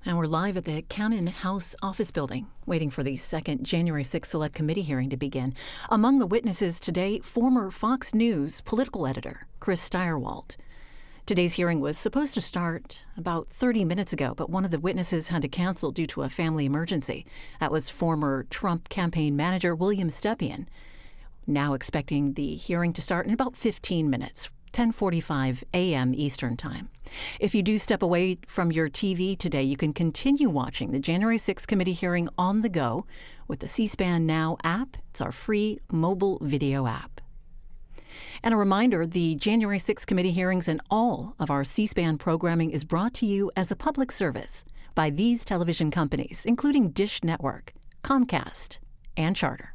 And we're live at the Cannon House office building, waiting for the second January 6th Select Committee hearing to begin. Among the witnesses today, former Fox News political editor Chris Stirewalt. Today's hearing was supposed to start about 30 minutes ago, but one of the witnesses had to cancel due to a family emergency. That was former Trump campaign manager William Stepien. Now expecting the hearing to start in about 15 minutes. 10:45 a.m. Eastern Time. If you do step away from your TV today, you can continue watching the January 6th committee hearing on the go with the C-SPAN Now app. It's our free mobile video app. And a reminder, the January 6th committee hearings and all of our C-SPAN programming is brought to you as a public service by these television companies, including Dish Network, Comcast, and Charter.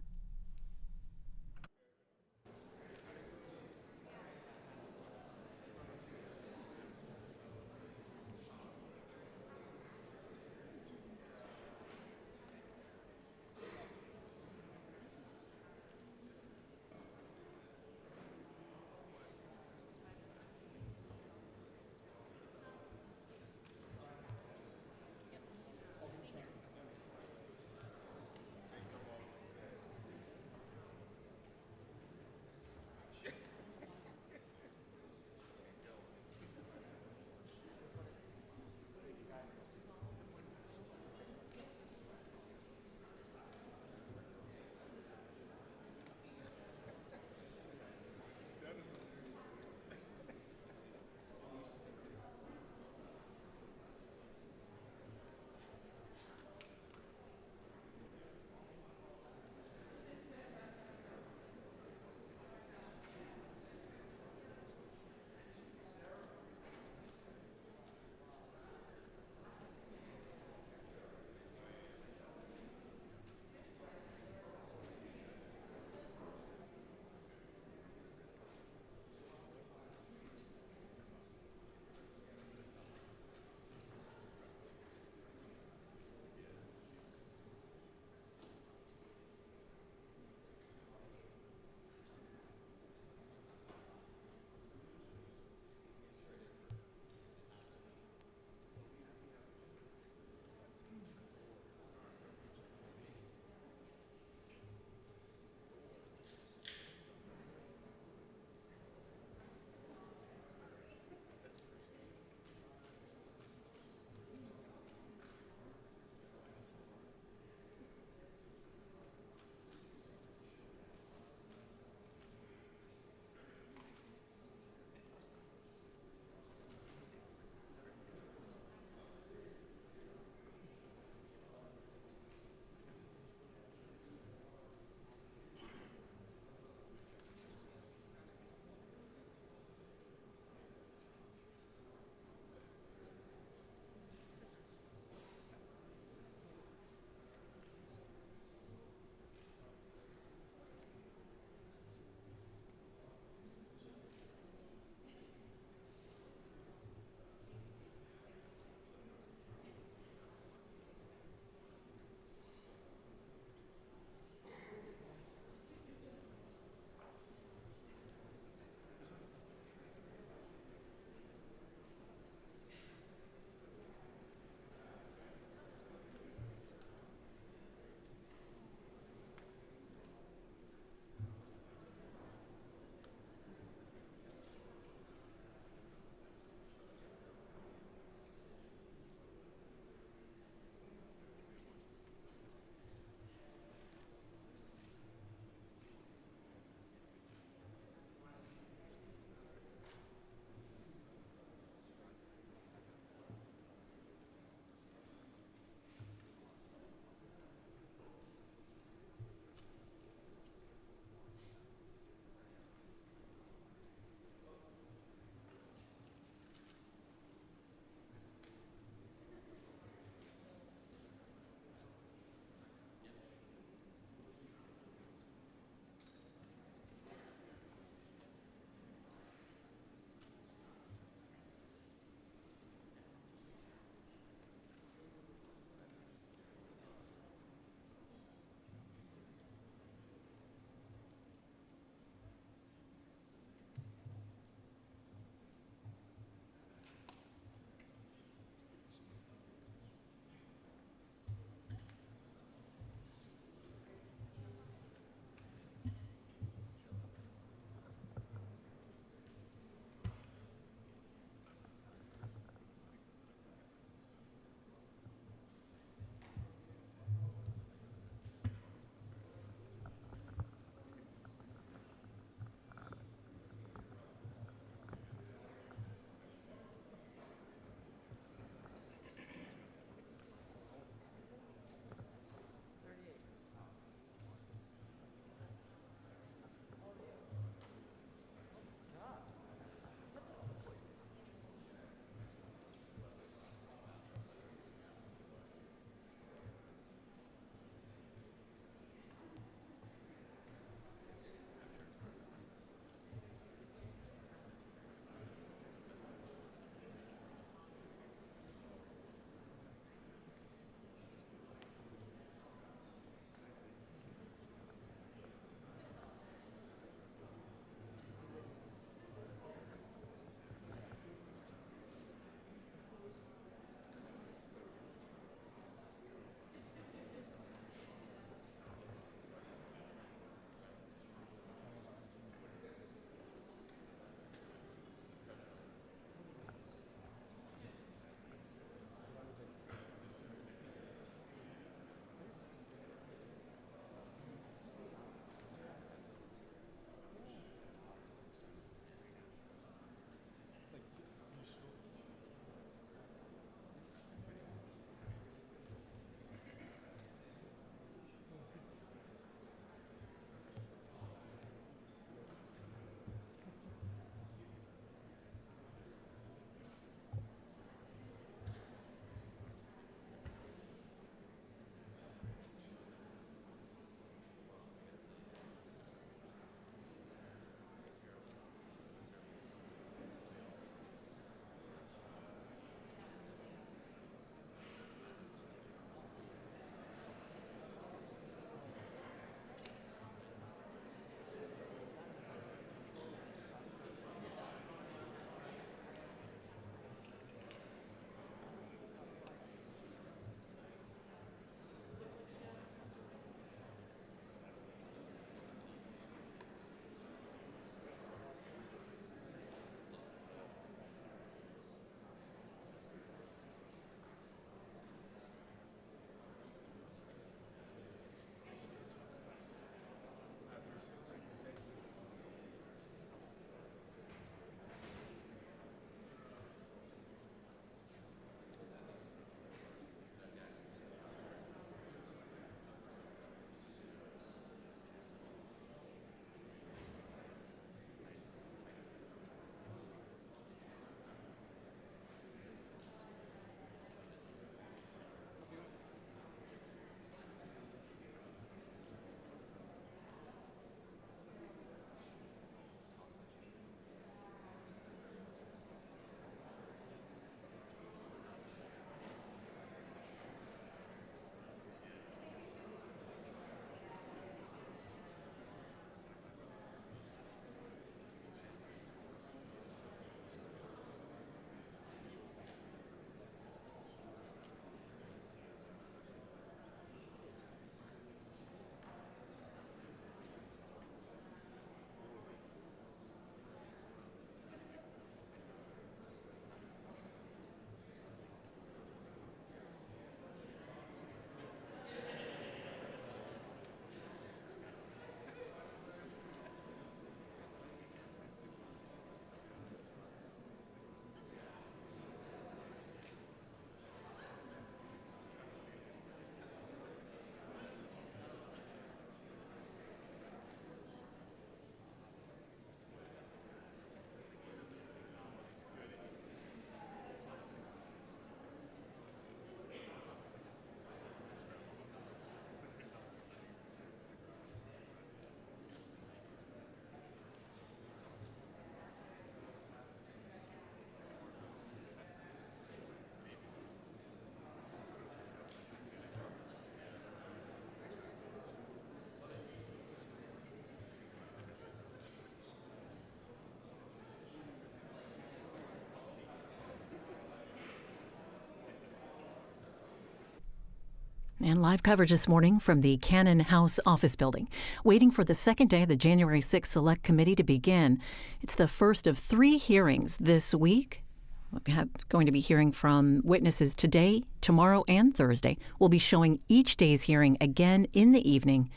And live coverage this morning from the Cannon House office building, waiting for the second day of the January 6th Select Committee to begin. It's the first of 3 hearings this week. We're going to be hearing from witnesses today, tomorrow, and Thursday. We'll be showing each day's hearing again in the evening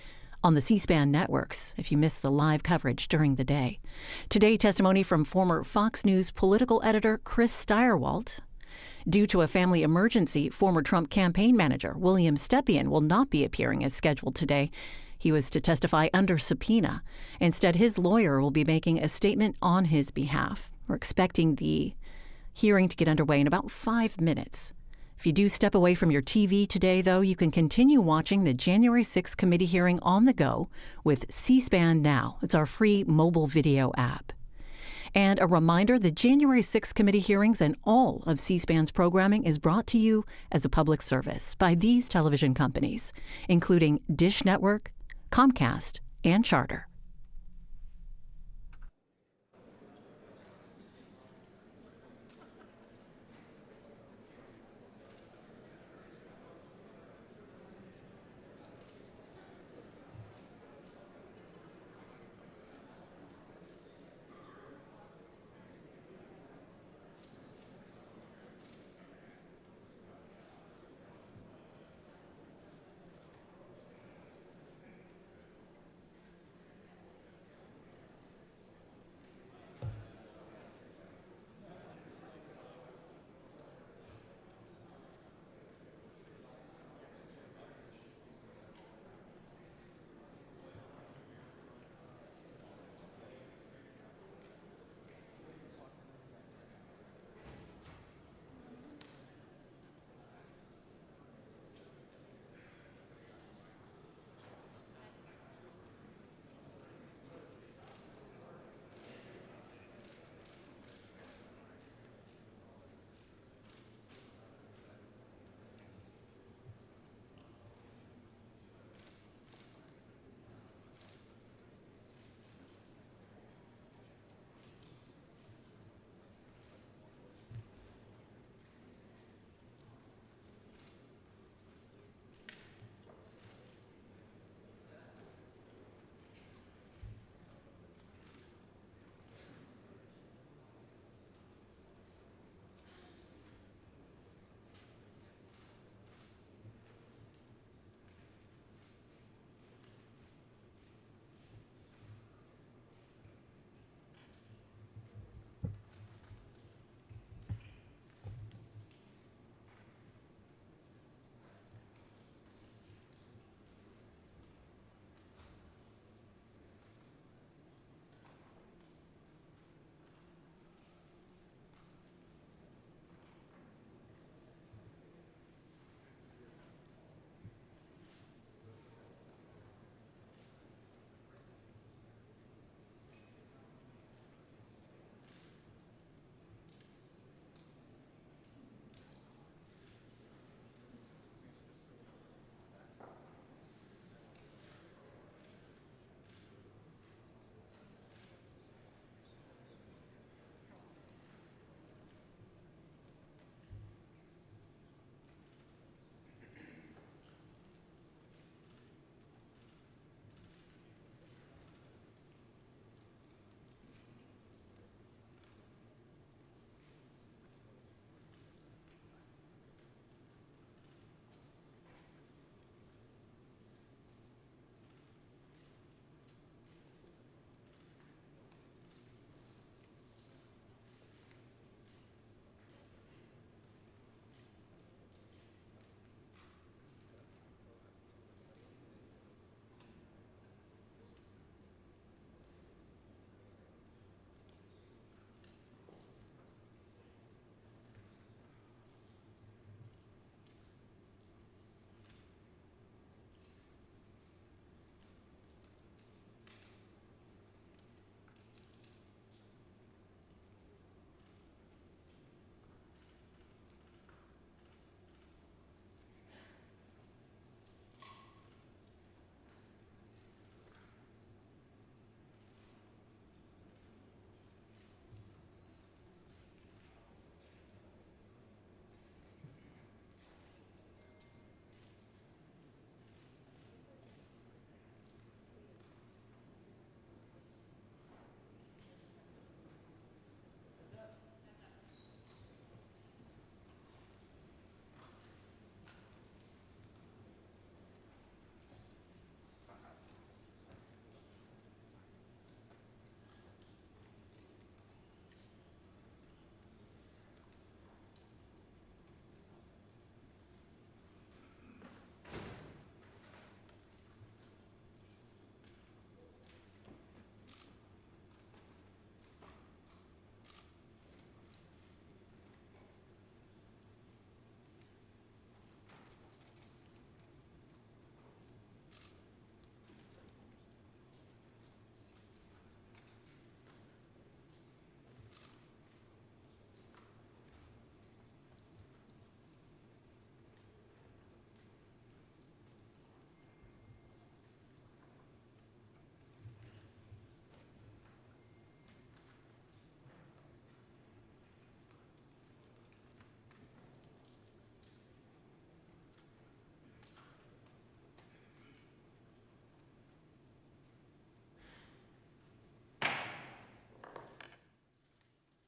on the C-SPAN networks if you missed the live coverage during the day. Today, testimony from former Fox News political editor Chris Stirewalt. Due to a family emergency, former Trump campaign manager William Stepien will not be appearing as scheduled today. He was to testify under subpoena. Instead, his lawyer will be making a statement on his behalf. We're expecting the hearing to get underway in about 5 minutes. If you do step away from your TV today, though, you can continue watching the January 6th committee hearing on the go with C-SPAN Now. It's our free mobile video app. And a reminder, the January 6th committee hearings and all of C-SPAN's programming is brought to you as a public service by these television companies, including Dish Network, Comcast, and Charter.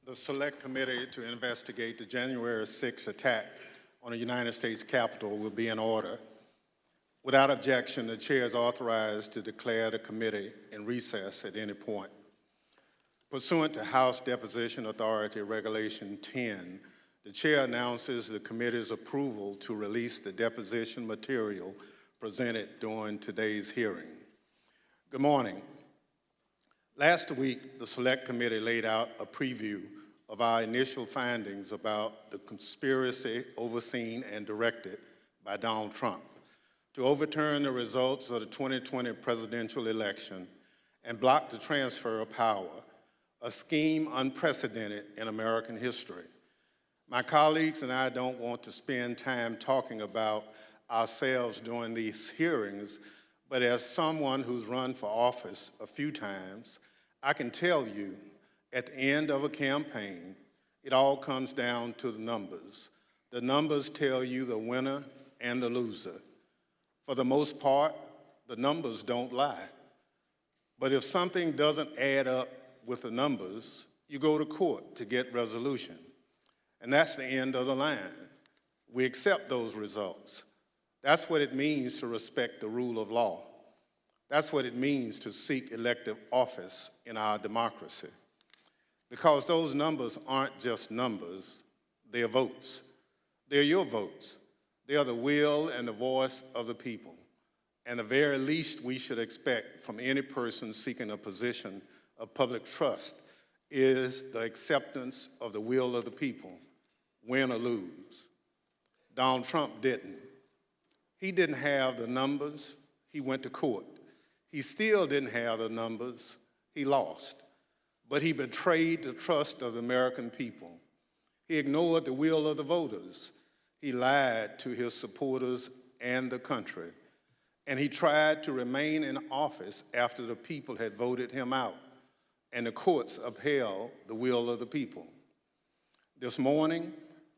The Select Committee to investigate the January 6th attack on the United States Capitol will be in order. Without objection, the Chair is authorized to declare the committee in recess at any point. Pursuant to House Deposition Authority Regulation 10, the Chair announces the committee's approval to release the deposition material presented during today's hearing. Good morning. Last week, the Select Committee laid out a preview of our initial findings about the conspiracy overseen and directed by Donald Trump to overturn the results of the 2020 presidential election and block the transfer of power, a scheme unprecedented in American history. My colleagues and I don't want to spend time talking about ourselves during these hearings, but as someone who's run for office a few times, I can tell you at the end of a campaign, it all comes down to the numbers. The numbers tell you the winner and the loser. For the most part, the numbers don't lie. But if something doesn't add up with the numbers, you go to court to get resolution. And that's the end of the line. We accept those results. That's what it means to respect the rule of law. That's what it means to seek elective office in our democracy. Because those numbers aren't just numbers, they're votes. They're your votes. They are the will and the voice of the people. And the very least we should expect from any person seeking a position of public trust is the acceptance of the will of the people, win or lose. Donald Trump didn't. He didn't have the numbers, he went to court. He still didn't have the numbers, he lost. But he betrayed the trust of the American people. He ignored the will of the voters. He lied to his supporters and the country. And he tried to remain in office after the people had voted him out, and the courts upheld the will of the people. This morning,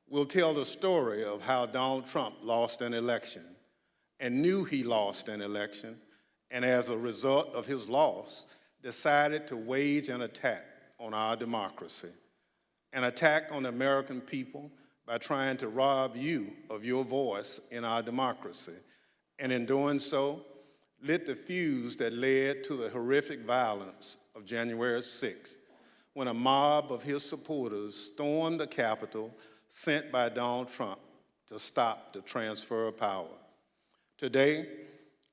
we'll tell the story of how Donald Trump lost an election and knew he lost an election, and as a result of his loss, decided to wage an attack on our democracy, an attack on the American people by trying to rob you of your voice in our democracy, and in doing so, lit the fuse that led to the horrific violence of January 6th, when a mob of his supporters stormed the Capitol sent by Donald Trump to stop the transfer of power. Today,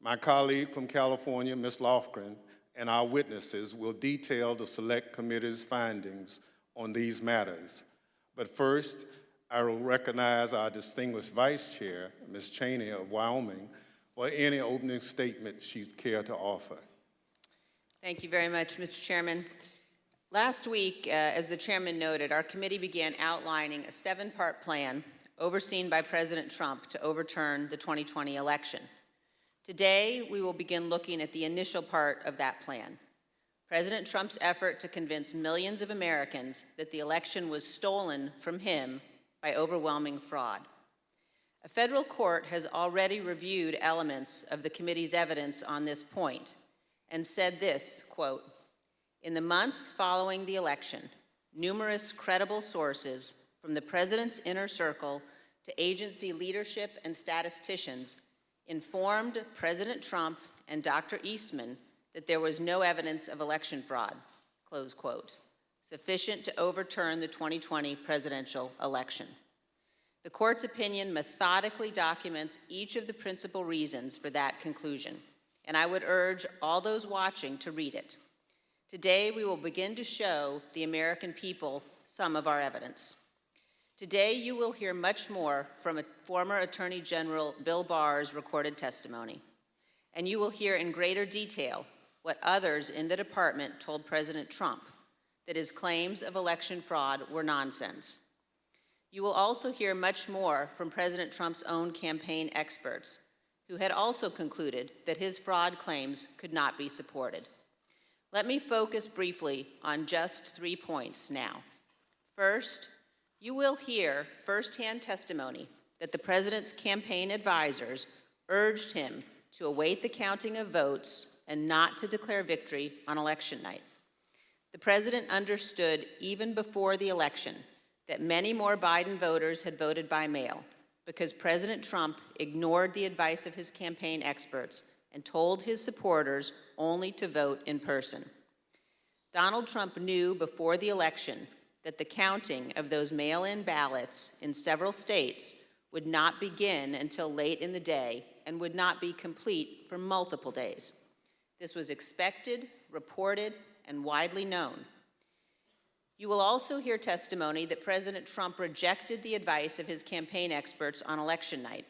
my colleague from California, Ms. Lofgren, and our witnesses will detail the Select Committee's findings on these matters. But first, I will recognize our distinguished Vice Chair, Ms. Cheney of Wyoming, for any opening statement she'd care to offer. Thank you very much, Mr. Chairman. Last week, as the Chairman noted, our committee began outlining a 7-part plan overseen by President Trump to overturn the 2020 election. Today, we will begin looking at the initial part of that plan, President Trump's effort to convince millions of Americans that the election was stolen from him by overwhelming fraud. A federal court has already reviewed elements of the committee's evidence on this point and said this, quote, "In the months following the election, numerous credible sources from the president's inner circle to agency leadership and statisticians informed President Trump and Dr. Eastman that there was no evidence of election fraud," close quote, sufficient to overturn the 2020 presidential election. The court's opinion methodically documents each of the principal reasons for that conclusion, and I would urge all those watching to read it. Today, we will begin to show the American people some of our evidence. Today, you will hear much more from former Attorney General Bill Barr's recorded testimony, and you will hear in greater detail what others in the department told President Trump, that his claims of election fraud were nonsense. You will also hear much more from President Trump's own campaign experts, who had also concluded that his fraud claims could not be supported. Let me focus briefly on just 3 points now. First, you will hear firsthand testimony that the president's campaign advisors urged him to await the counting of votes and not to declare victory on election night. The president understood even before the election that many more Biden voters had voted by mail because President Trump ignored the advice of his campaign experts and told his supporters only to vote in person. Donald Trump knew before the election that the counting of those mail-in ballots in several states would not begin until late in the day and would not be complete for multiple days. This was expected, reported, and widely known. You will also hear testimony that President Trump rejected the advice of his campaign experts on election night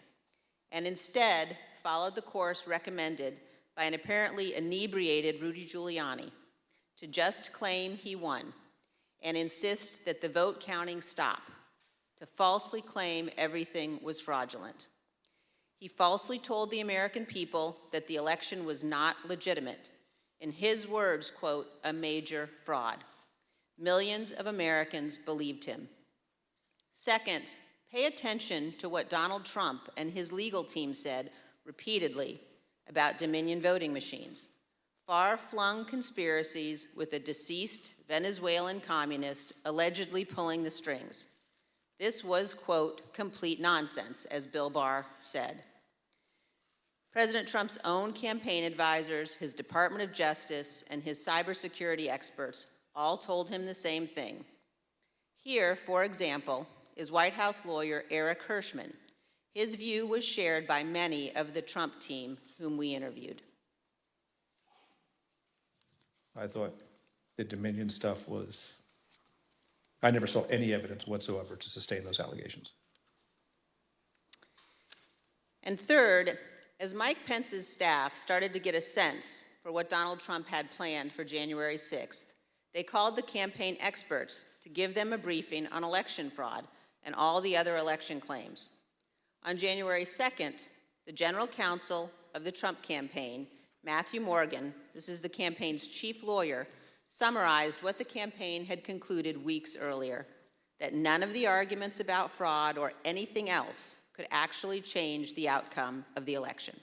and instead followed the course recommended by an apparently inebriated Rudy Giuliani to just claim he won and insist that the vote counting stop, to falsely claim everything was fraudulent. He falsely told the American people that the election was not legitimate. In his words, quote, a major fraud. Millions of Americans believed him. Second, pay attention to what Donald Trump and his legal team said repeatedly about Dominion voting machines. Far-flung conspiracies with a deceased Venezuelan communist allegedly pulling the strings. This was, quote, complete nonsense, as Bill Barr said. President Trump's own campaign advisors, his Department of Justice, and his cybersecurity experts all told him the same thing. Here, for example, is White House lawyer Eric Hirschman. His view was shared by many of the Trump team whom we interviewed. I thought the Dominion stuff I never saw any evidence whatsoever to sustain those allegations. And third, as Mike Pence's staff started to get a sense for what Donald Trump had planned for January 6th, they called the campaign experts to give them a briefing on election fraud and all the other election claims. On January 2nd, the general counsel of the Trump campaign, Matthew Morgan, this is the campaign's chief lawyer, summarized what the campaign had concluded weeks earlier, that none of the arguments about fraud or anything else could actually change the outcome of the election.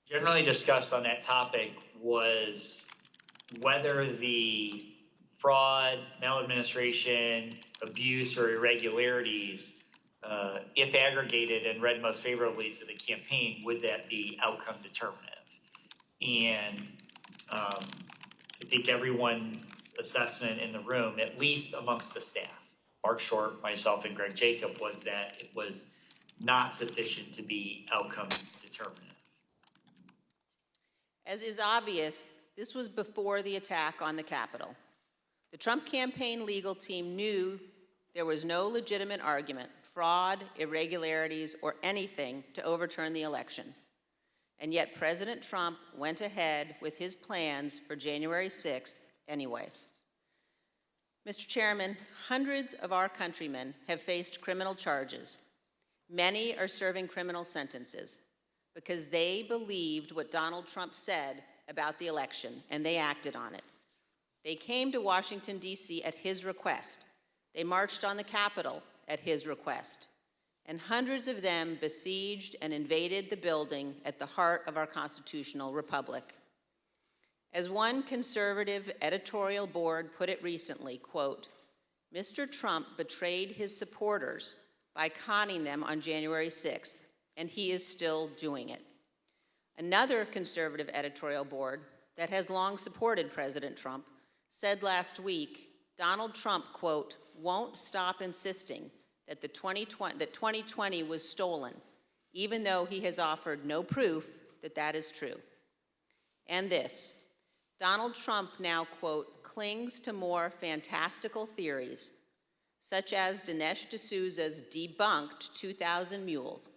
Generally discussed on that topic was whether the fraud, maladministration, abuse, or irregularities, if aggregated and read most favorably to the campaign, would that be outcome determinative? And I think everyone's assessment in the room, at least amongst the staff, Mark Short, myself, and Greg Jacob, was that it was not sufficient to be outcome determinative. As is obvious, this was before the attack on the Capitol. The Trump campaign legal team knew there was no legitimate argument, fraud, irregularities, or anything to overturn the election. And yet President Trump went ahead with his plans for January 6th anyway. Mr. Chairman, hundreds of our countrymen have faced criminal charges. Many are serving criminal sentences because they believed what Donald Trump said about the election, and they acted on it. They came to Washington, D.C. at his request. They marched on the Capitol at his request. And hundreds of them besieged and invaded the building at the heart of our constitutional republic. As one conservative editorial board put it recently, quote, Mr. Trump betrayed his supporters by conning them on January 6th, and he is still doing it. Another conservative editorial board that has long supported President Trump said last week, Donald Trump, quote, won't stop insisting that 2020 was stolen, even though he has offered no proof that that is true. And this, Donald Trump now, quote, clings to more fantastical theories, such as Dinesh D'Souza's debunked 2,000 mules,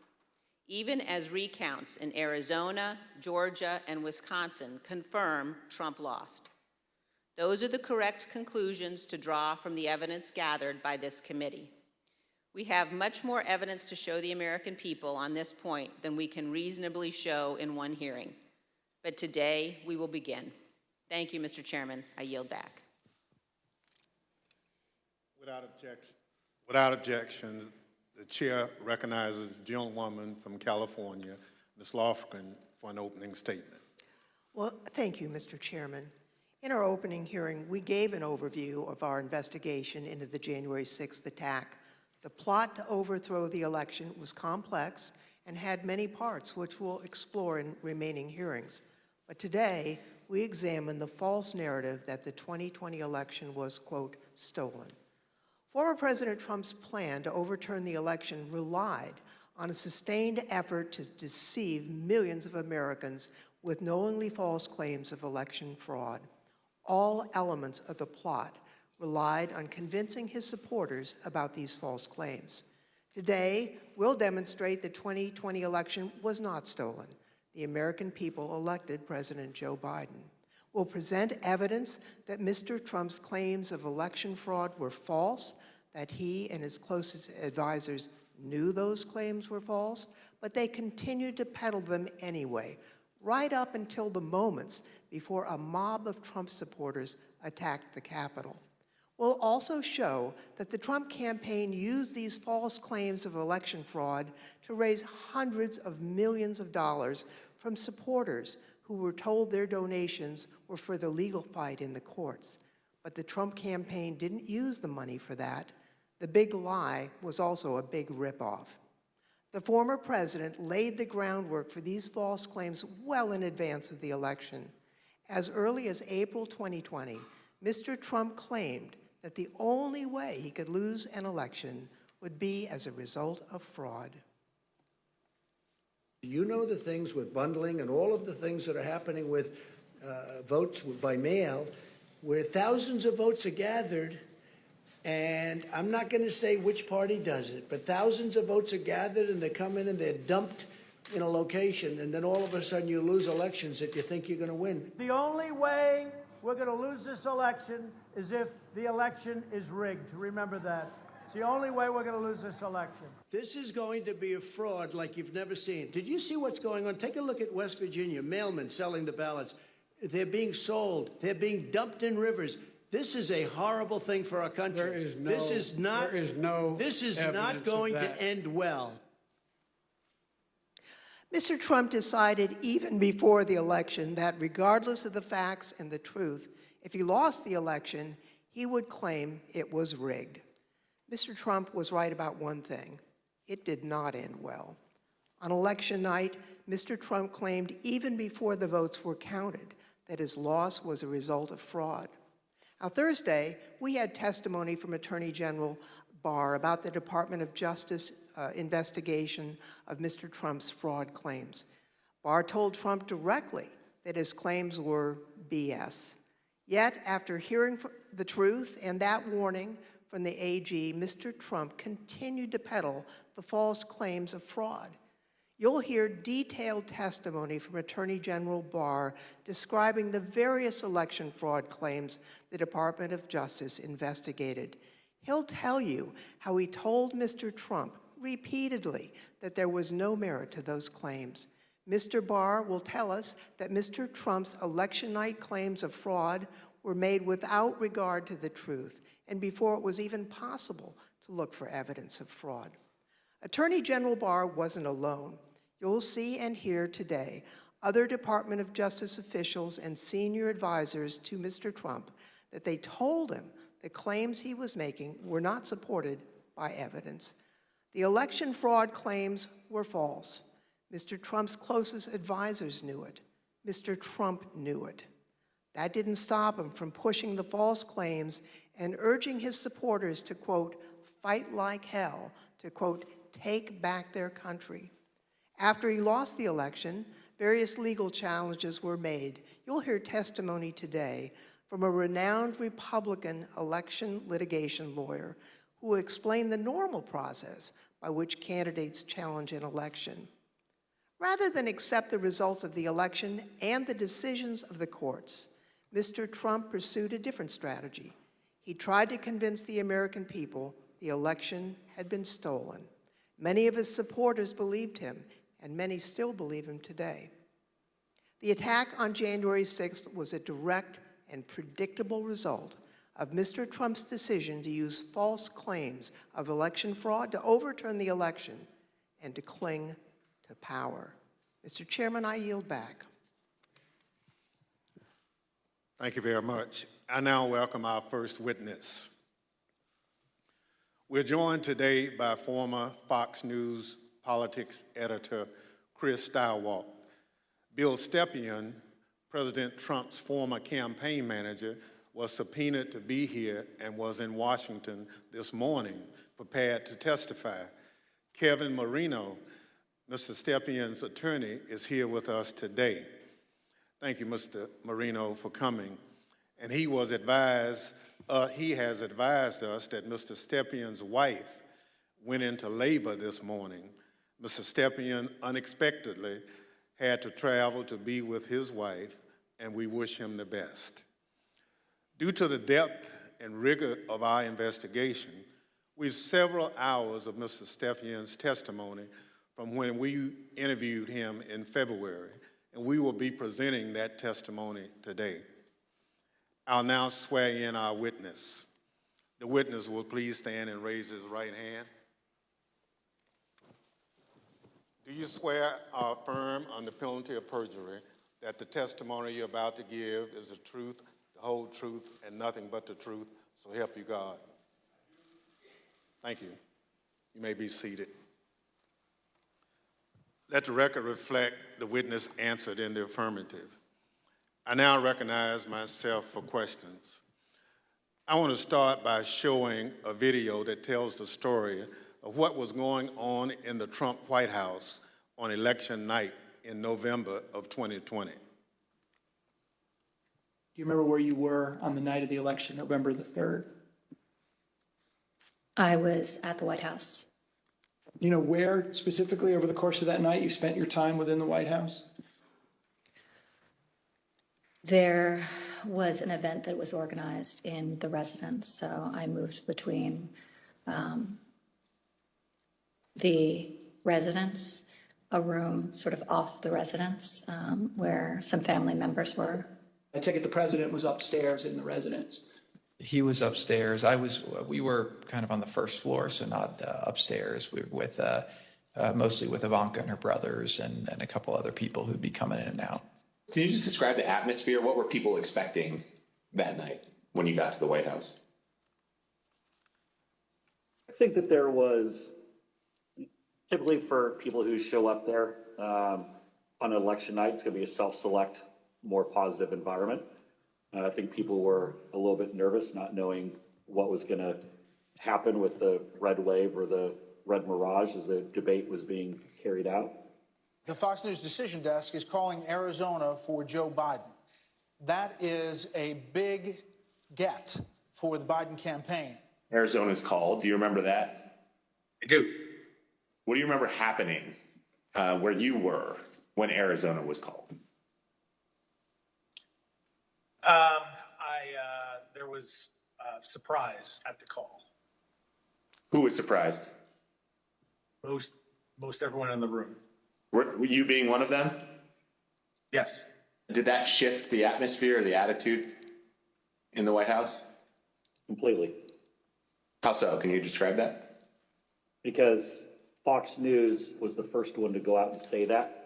even as recounts in Arizona, Georgia, and Wisconsin confirm Trump lost. Those are the correct conclusions to draw from the evidence gathered by this committee. We have much more evidence to show the American people on this point than we can reasonably show in one hearing. But today, we will begin. Thank you, Mr. Chairman. I yield back. Without objection, the chair recognizes the gentlewoman from California, Ms. Lofgren, for an opening statement. Well, thank you, Mr. Chairman. In our opening hearing, we gave an overview of our investigation into the January 6th attack. The plot to overthrow the election was complex and had many parts, which we'll explore in remaining hearings. But today, we examine the false narrative that the 2020 election was, quote, stolen. Former President Trump's plan to overturn the election relied on a sustained effort to deceive millions of Americans with knowingly false claims of election fraud. All elements of the plot relied on convincing his supporters about these false claims. Today, we'll demonstrate the 2020 election was not stolen. The American people elected President Joe Biden. We'll present evidence that Mr. Trump's claims of election fraud were false, that he and his closest advisors knew those claims were false, but they continued to peddle them anyway, right up until the moments before a mob of Trump supporters attacked the Capitol. We'll also show that the Trump campaign used these false claims of election fraud to raise hundreds of millions of dollars from supporters who were told their donations were for the legal fight in the courts. But the Trump campaign didn't use the money for that. The big lie was also a big ripoff. The former president laid the groundwork for these false claims well in advance of the election. As early as April 2020, Mr. Trump claimed that the only way he could lose an election would be as a result of fraud. You know the things with bundling and all of the things that are happening with votes by mail, where thousands of votes are gathered, and I'm not going to say which party does it, but thousands of votes are gathered and they come in and they're dumped in a location, and then all of a sudden you lose elections that you think you're going to win. The only way we're going to lose this election is if the election is rigged. Remember that. It's the only way we're going to lose this election. This is going to be a fraud like you've never seen. Did you see what's going on? Take a look at West Virginia, mailmen selling the ballots. They're being sold. They're being dumped in rivers. This is a horrible thing for our country. This is not going to end well. Mr. Trump decided even before the election that regardless of the facts and the truth, if he lost the election, he would claim it was rigged. Mr. Trump was right about one thing. It did not end well. On election night, Mr. Trump claimed even before the votes were counted that his loss was a result of fraud. Now, Thursday, we had testimony from Attorney General Barr about the Department of Justice investigation of Mr. Trump's fraud claims. Barr told Trump directly that his claims were BS. Yet, after hearing the truth and that warning from the AG, Mr. Trump continued to peddle the false claims of fraud. You'll hear detailed testimony from Attorney General Barr describing the various election fraud claims the Department of Justice investigated. He'll tell you how he told Mr. Trump repeatedly that there was no merit to those claims. Mr. Barr will tell us that Mr. Trump's election night claims of fraud were made without regard to the truth and before it was even possible to look for evidence of fraud. Attorney General Barr wasn't alone. You'll see and hear today other Department of Justice officials and senior advisors to Mr. Trump that they told him the claims he was making were not supported by evidence. The election fraud claims were false. Mr. Trump's closest advisors knew it. Mr. Trump knew it. That didn't stop him from pushing the false claims and urging his supporters to, quote, fight like hell, to, quote, take back their country. After he lost the election, various legal challenges were made. You'll hear testimony today from a renowned Republican election litigation lawyer who will explain the normal process by which candidates challenge an election. Rather than accept the results of the election and the decisions of the courts, Mr. Trump pursued a different strategy. He tried to convince the American people the election had been stolen. Many of his supporters believed him, and many still believe him today. The attack on January 6th was a direct and predictable result of Mr. Trump's decision to use false claims of election fraud to overturn the election and to cling to power. Mr. Chairman, I yield back. Thank you very much. I now welcome our first witness. We're joined today by former Fox News politics editor Chris Stirewalt. Bill Stepien, President Trump's former campaign manager, was subpoenaed to be here and was in Washington this morning, prepared to testify. Kevin Marino, Mr. Stepien's attorney, is here with us today. Thank you, Mr. Marino, for coming. And he has advised us that Mr. Stepien's wife went into labor this morning. Mr. Stepien unexpectedly had to travel to be with his wife, and we wish him the best. Due to the depth and rigor of our investigation, we have several hours of Mr. Stepien's testimony from when we interviewed him in February, and we will be presenting that testimony today. I'll now swear in our witness. The witness will please stand and raise his right hand. Do you swear or affirm under penalty of perjury that the testimony you're about to give is the truth, the whole truth, and nothing but the truth? So help you God. Thank you. You may be seated. Let the record reflect the witness answered in the affirmative. I now recognize myself for questions. I want to start by showing a video that tells the story of what was going on in the Trump White House on election night in November of 2020. Do you remember where you were on the night of the election, November the 3rd? I was at the White House. Do you know where specifically over the course of that night you spent your time within the White House? There was an event that was organized in the residence, so I moved between the residence, a room sort of off the residence where some family members were. I take it the president was upstairs in the residence. He was upstairs. We were kind of on the first floor, so not upstairs. We were with, mostly with Ivanka and her brothers and a couple other people who'd be coming in and out. Can you just describe the atmosphere? What were people expecting that night when you got to the White House? I think that there was, typically for people who show up there on election night, it's going to be a self-select, more positive environment. I think people were a little bit nervous, not knowing what was going to happen with the red wave or the red mirage as the debate was being carried out. The Fox News Decision Desk is calling Arizona for Joe Biden. That is a big get for the Biden campaign. Arizona's called. Do you remember that? I do. What do you remember happening where you were when Arizona was called? There was surprise at the call. Who was surprised? Most everyone in the room. Were you being one of them? Yes. Did that shift the atmosphere or the attitude in the White House? Completely. How so? Can you describe that? Because Fox News was the first one to go out and say that.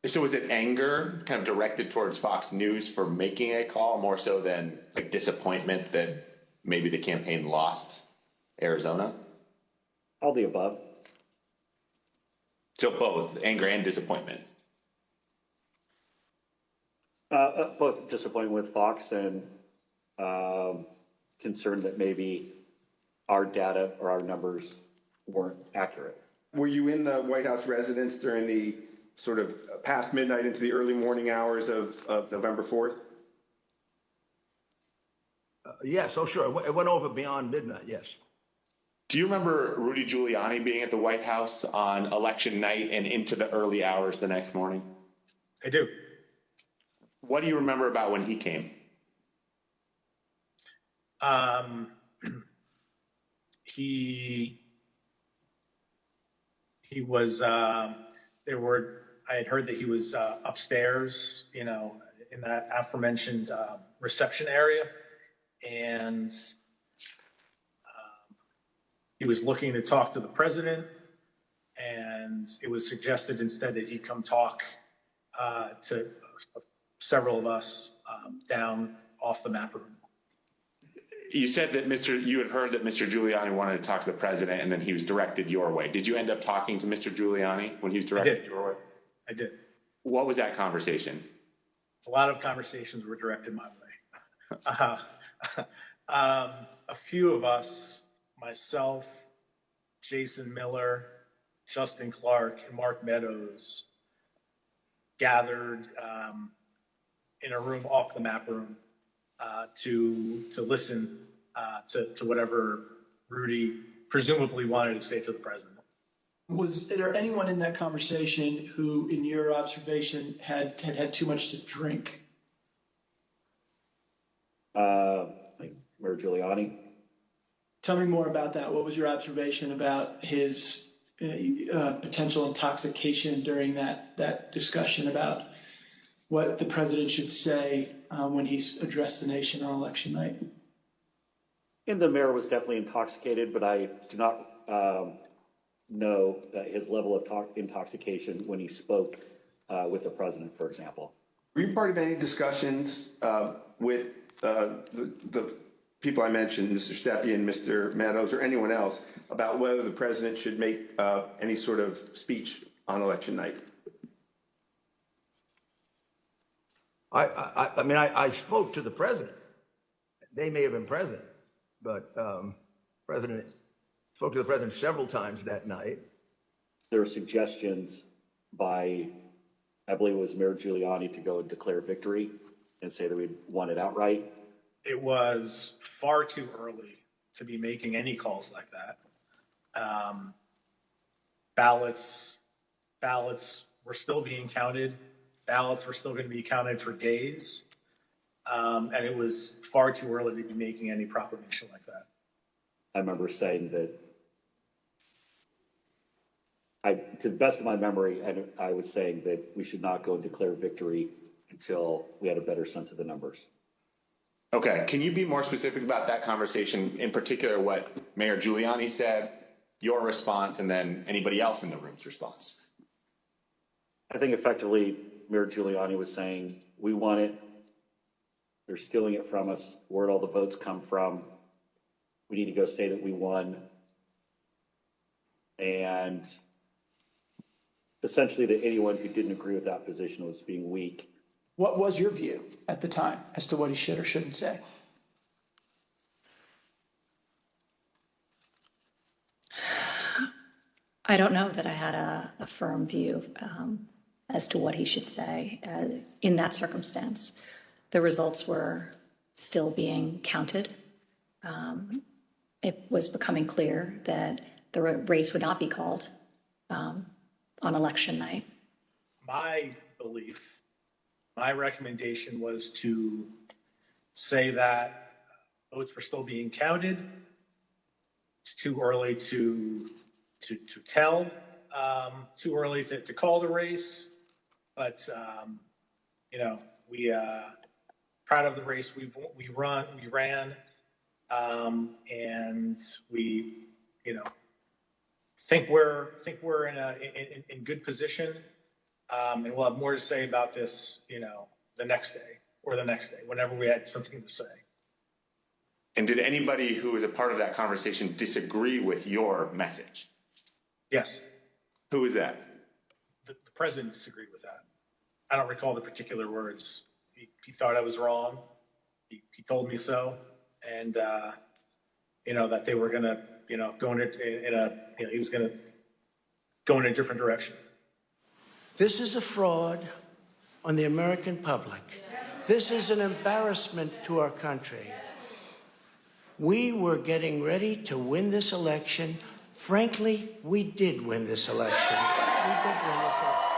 So was it anger kind of directed towards Fox News for making a call more so than like disappointment that maybe the campaign lost Arizona? All the above. So both anger and disappointment. Both disappointment with Fox and concerned that maybe our data or our numbers weren't accurate. Were you in the White House residence during the sort of past midnight into the early morning hours of November 4th? Yes, oh sure. It went over beyond midnight, yes. Do you remember Rudy Giuliani being at the White House on election night and into the early hours the next morning? I do. What do you remember about when he came? He was, I had heard that he was upstairs, in that aforementioned reception area. And he was looking to talk to the president. And it was suggested instead that he come talk to several of us down off the map room. You said that you had heard that Mr. Giuliani wanted to talk to the president, and then he was directed your way. Did you end up talking to Mr. Giuliani when he was directed your way? I did. What was that conversation? A lot of conversations were directed my way. A few of us, myself, Jason Miller, Justin Clark, and Mark Meadows, gathered in a room off the map room to listen to whatever Rudy presumably wanted to say to the president. Was there anyone in that conversation who, in your observation, had too much to drink? Like Mayor Giuliani. Tell me more about that. What was your observation about his potential intoxication during that discussion about what the president should say when he's addressed the nation on election night? And the mayor was definitely intoxicated, but I do not know his level of intoxication when he spoke with the president, for example. Were you part of any discussions with the people I mentioned, Mr. Stepien, Mr. Meadows, or anyone else, about whether the president should make any sort of speech on election night? I mean, I spoke to the president. They may have been present, but spoke to the president several times that night. There were suggestions by, I believe it was Mayor Giuliani, to go and declare victory and say that we'd won it outright. It was far too early to be making any calls like that. Ballots were still being counted. Ballots were still going to be counted for days. And it was far too early to be making any proclamation like that. I remember saying that, to the best of my memory, I was saying that we should not go and declare victory until we had a better sense of the numbers. Okay, can you be more specific about that conversation, in particular what Mayor Giuliani said, your response, and then anybody else in the room's response? I think effectively Mayor Giuliani was saying, we won it. They're stealing it from us. Where'd all the votes come from? We need to go say that we won. And essentially that anyone who didn't agree with that position was being weak. What was your view at the time as to what he should or shouldn't say? I don't know that I had a firm view as to what he should say in that circumstance. The results were still being counted. It was becoming clear that the race would not be called on election night. My belief, my recommendation was to say that votes were still being counted. It's too early to tell, too early to call the race, but we proud of the race we ran, and we think we're in good position, and we'll have more to say about this the next day or the next day whenever we had something to say. And did anybody who was a part of that conversation disagree with your message? Yes. Who was that? The president disagreed with that. I don't recall the particular words. He thought I was wrong. He told me so, and that they were gonna go he was gonna go in a different direction. This is a fraud on the American public. This is an embarrassment to our country. We were getting ready to win this election. Frankly, we did win this election. We did win this election.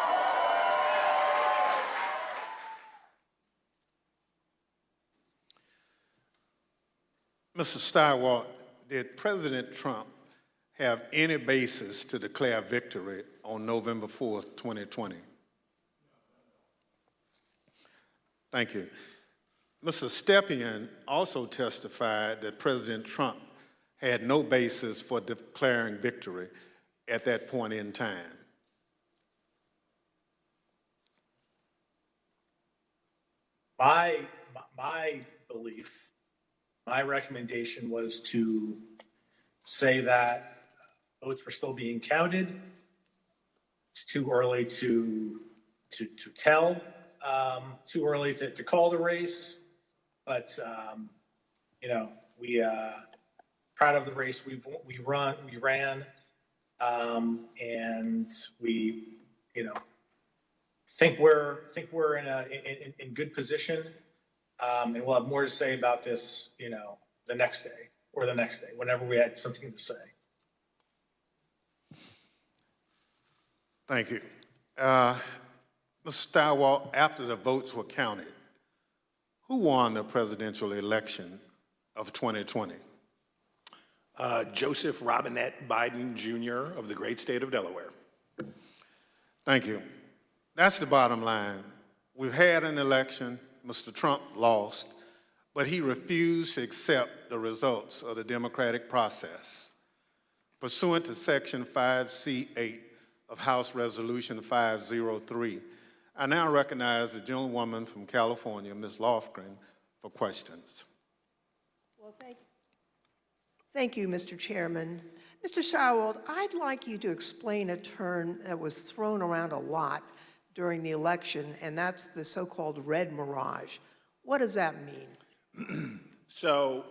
Mr. Steiwalt, did President Trump have any basis to declare victory on November 4th, 2020? Thank you. Mr. Stepien also testified that President Trump had no basis for declaring victory at that point in time. My belief, my recommendation was to say that votes were still being counted. It's too early to tell, too early to call the race, but we proud of the race we ran, and we think we're in good position, and we'll have more to say about this the next day or the next day whenever we had something to say. Thank you. Mr. Stirewalt, after the votes were counted, who won the presidential election of 2020? Joseph Robinette Biden Jr. of the great state of Delaware. Thank you. That's the bottom line. We've had an election. Mr. Trump lost, but he refused to accept the results of the democratic process. Pursuant to Section 5C8 of House Resolution 503, I now recognize the gentlewoman from California, Ms. Lofgren, for questions. Well, thank you, Mr. Chairman. Mr. Stirewalt, I'd like you to explain a term that was thrown around a lot during the election, and that's the so-called red mirage. What does that mean? So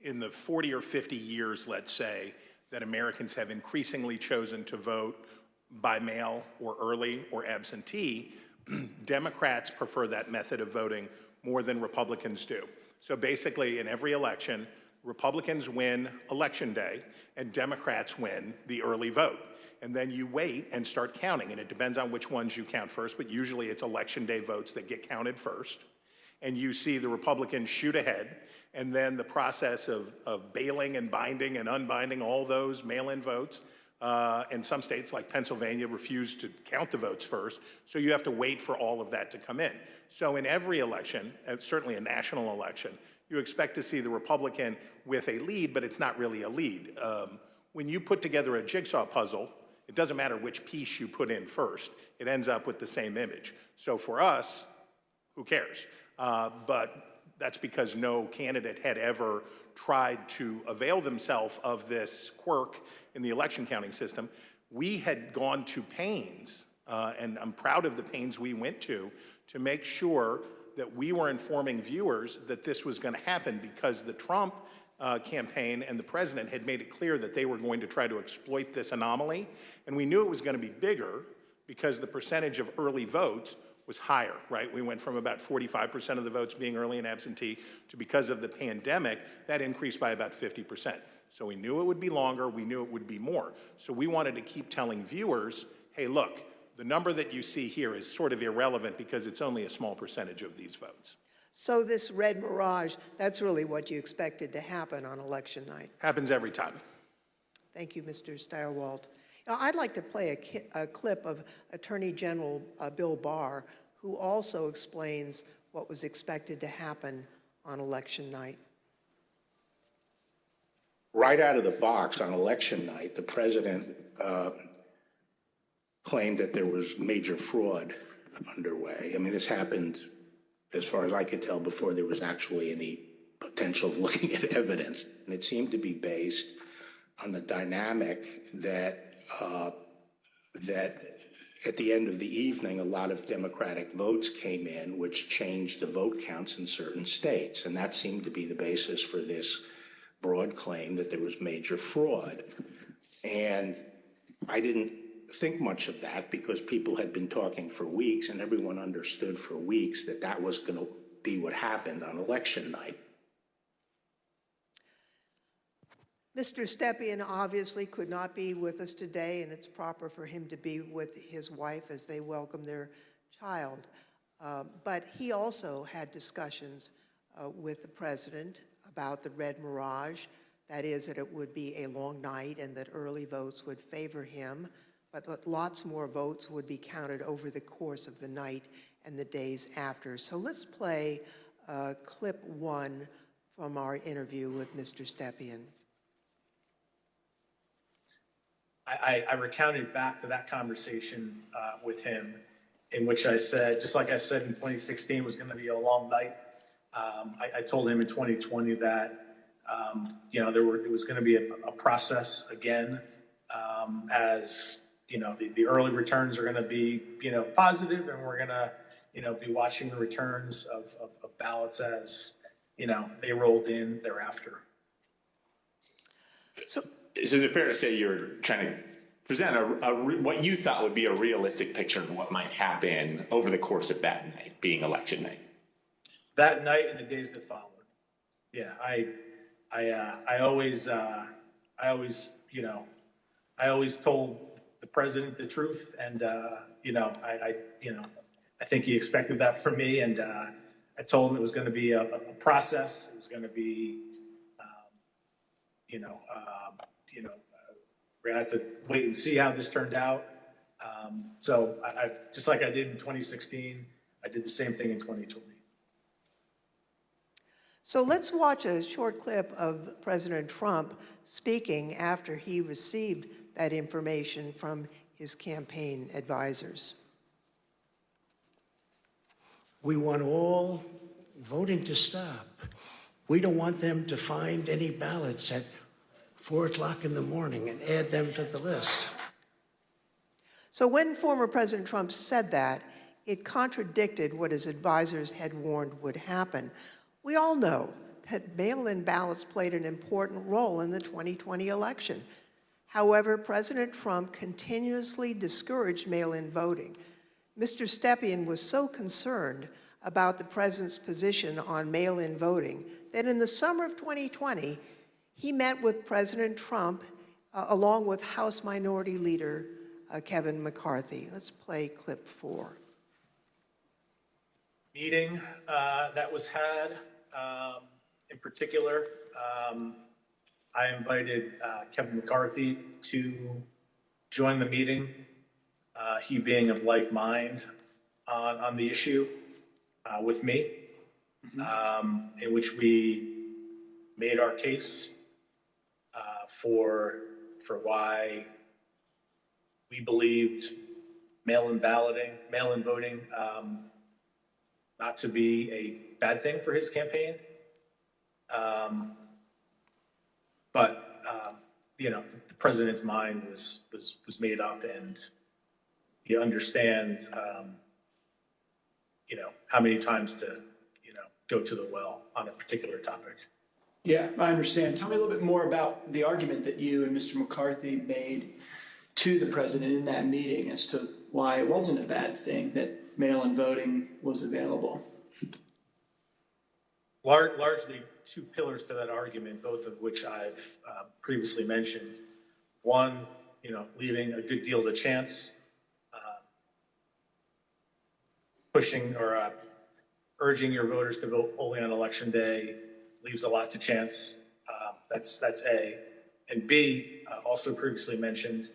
in the 40 or 50 years, let's say, that Americans have increasingly chosen to vote by mail or early or absentee, Democrats prefer that method of voting more than Republicans do. So basically, in every election, Republicans win Election Day and Democrats win the early vote. And then you wait and start counting, and it depends on which ones you count first, but usually it's Election Day votes that get counted first. And you see the Republicans shoot ahead, and then the process of bailing and binding and unbinding all those mail-in votes. And some states like Pennsylvania refuse to count the votes first, so you have to wait for all of that to come in. So in every election, certainly a national election, you expect to see the Republican with a lead, but it's not really a lead. When you put together a jigsaw puzzle, it doesn't matter which piece you put in first. It ends up with the same image. So for us, who cares? But that's because no candidate had ever tried to avail themselves of this quirk in the election counting system. We had gone to pains, and I'm proud of the pains we went to make sure that we were informing viewers that this was going to happen, because the Trump campaign and the president had made it clear that they were going to try to exploit this anomaly. And we knew it was going to be bigger because the percentage of early votes was higher, right? We went from about 45% of the votes being early and absentee to, because of the pandemic, that increased by about 50%. So we knew it would be longer, we knew it would be more. So we wanted to keep telling viewers, hey, look, the number that you see here is sort of irrelevant because it's only a small percentage of these votes. So this red mirage, that's really what you expected to happen on election night. Happens every time. Thank you, Mr. Stirewalt. Now, I'd like to play a clip of Attorney General Bill Barr, who also explains what was expected to happen on election night. Right out of the box on election night, the president claimed that there was major fraud underway. I mean, this happened, as far as I could tell, before there was actually any potential of looking at evidence. And it seemed to be based on the dynamic that at the end of the evening, a lot of Democratic votes came in, which changed the vote counts in certain states. And that seemed to be the basis for this broad claim that there was major fraud. And I didn't think much of that because people had been talking for weeks, and everyone understood for weeks that that was going to be what happened on election night. Mr. Stepien obviously could not be with us today, and it's proper for him to be with his wife as they welcome their child. But he also had discussions with the president about the red mirage, that is, that it would be a long night and that early votes would favor him, but that lots more votes would be counted over the course of the night and the days after. So let's play clip 1 from our interview with Mr. Stepien. I recounted back to that conversation with him, in which I said, just like I said in 2016 was going to be a long night I told him in 2020 that, it was going to be a process again, as, the early returns are going to be, positive, and we're going to, be watching the returns of ballots as, they rolled in thereafter. So is it fair to say you're trying to present what you thought would be a realistic picture of what might happen over the course of that night, being election night? That night and the days that followed. Yeah, I always told the president the truth, and I think he expected that from me, and I told him it was going to be a process. It was going to be, we're going to have to wait and see how this turned out. So I just like I did in 2016, I did the same thing in 2020. So let's watch a short clip of President Trump speaking after he received that information from his campaign advisors. We want all voting to stop. We don't want them to find any ballots at 4 o'clock in the morning and add them to the list. So when former President Trump said that, it contradicted what his advisors had warned would happen. We all know that mail-in ballots played an important role in the 2020 election. However, President Trump continuously discouraged mail-in voting. Mr. Stepien was so concerned about the president's position on mail-in voting that in the summer of 2020, he met with President Trump along with House Minority Leader Kevin McCarthy. Let's play clip 4. Meeting that was had, in particular, I invited Kevin McCarthy to join the meeting, he being of like mind on the issue with me, in which we made our case for why we believed mail-in voting, not to be a bad thing for his campaign. But the president's mind was made up, and he understands, how many times to, go to the well on a particular topic. Yeah, I understand. Tell me a little bit more about the argument that you and Mr. McCarthy made to the president in that meeting as to why it wasn't a bad thing that mail-in voting was available. Largely two pillars to that argument, both of which I've previously mentioned. One, leaving a good deal to chance, pushing or urging your voters to vote only on election day leaves a lot to chance. That's A. And B, also previously mentioned,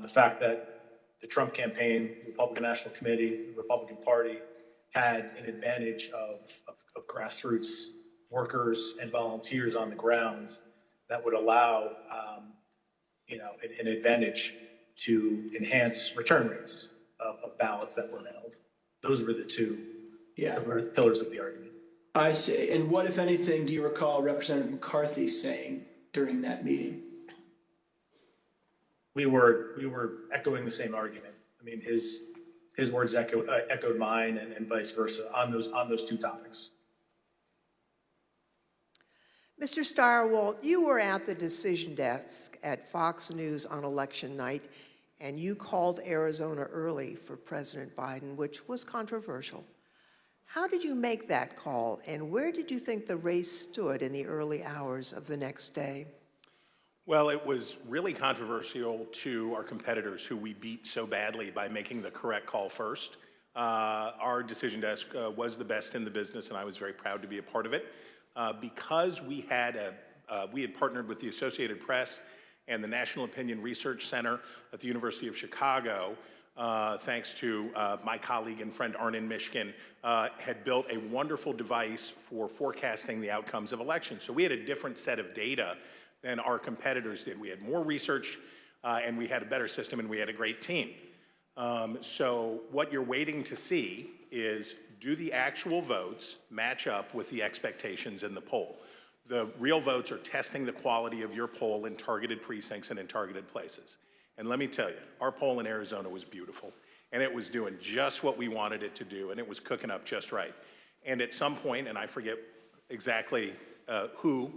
the fact that the Trump campaign, the Republican National Committee, the Republican Party had an advantage of grassroots workers and volunteers on the ground that would allow, an advantage to enhance return rates of ballots that were mailed. Those were the two pillars of the argument. I see. And what, if anything, do you recall Representative McCarthy saying during that meeting? We were echoing the same argument. I mean, his words echoed mine, and vice versa on those two topics. Mr. Stirewalt, you were at the decision desk at Fox News on election night, and you called Arizona early for President Biden, which was controversial. How did you make that call, and where did you think the race stood in the early hours of the next day? Well, it was really controversial to our competitors who we beat so badly by making the correct call first. Our decision desk was the best in the business, and I was very proud to be a part of it. Because we had partnered with the Associated Press and the National Opinion Research Center at the University of Chicago, thanks to my colleague and friend Arnon Mishkin, had built a wonderful device for forecasting the outcomes of elections. So we had a different set of data than our competitors did. We had more research, and we had a better system, and we had a great team. So what you're waiting to see is, do the actual votes match up with the expectations in the poll? The real votes are testing the quality of your poll in targeted precincts and in targeted places. And let me tell you, our poll in Arizona was beautiful, and it was doing just what we wanted it to do, and it was cooking up just right. And at some point, and I forget exactly who,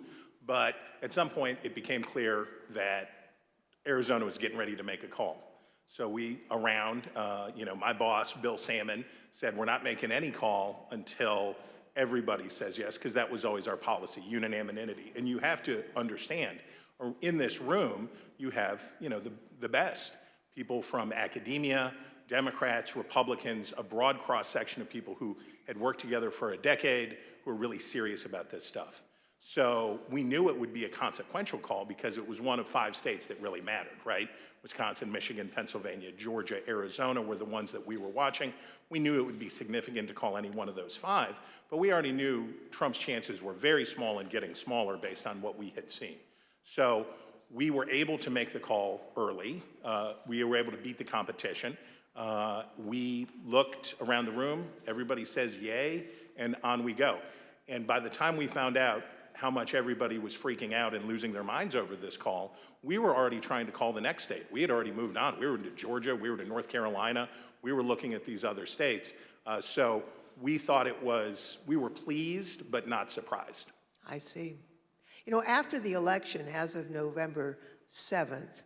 but at some point it became clear that Arizona was getting ready to make a call. So we, my boss, Bill Salmon, said we're not making any call until everybody says yes, because that was always our policy, unanimity. And you have to understand, in this room, you have, the best. People from academia, Democrats, Republicans, a broad cross-section of people who had worked together for a decade, who are really serious about this stuff. So we knew it would be a consequential call because it was one of 5 states that really mattered, right? Wisconsin, Michigan, Pennsylvania, Georgia, Arizona were the ones that we were watching. We knew it would be significant to call any one of those 5, but we already knew Trump's chances were very small and getting smaller based on what we had seen. So we were able to make the call early. We were able to beat the competition. We looked around the room, everybody says yay, and on we go. And by the time we found out how much everybody was freaking out and losing their minds over this call, we were already trying to call the next state. We had already moved on. We were to Georgia, we were to North Carolina, we were looking at these other states. So we thought we were pleased, but not surprised. I see. After the election, as of November 7th,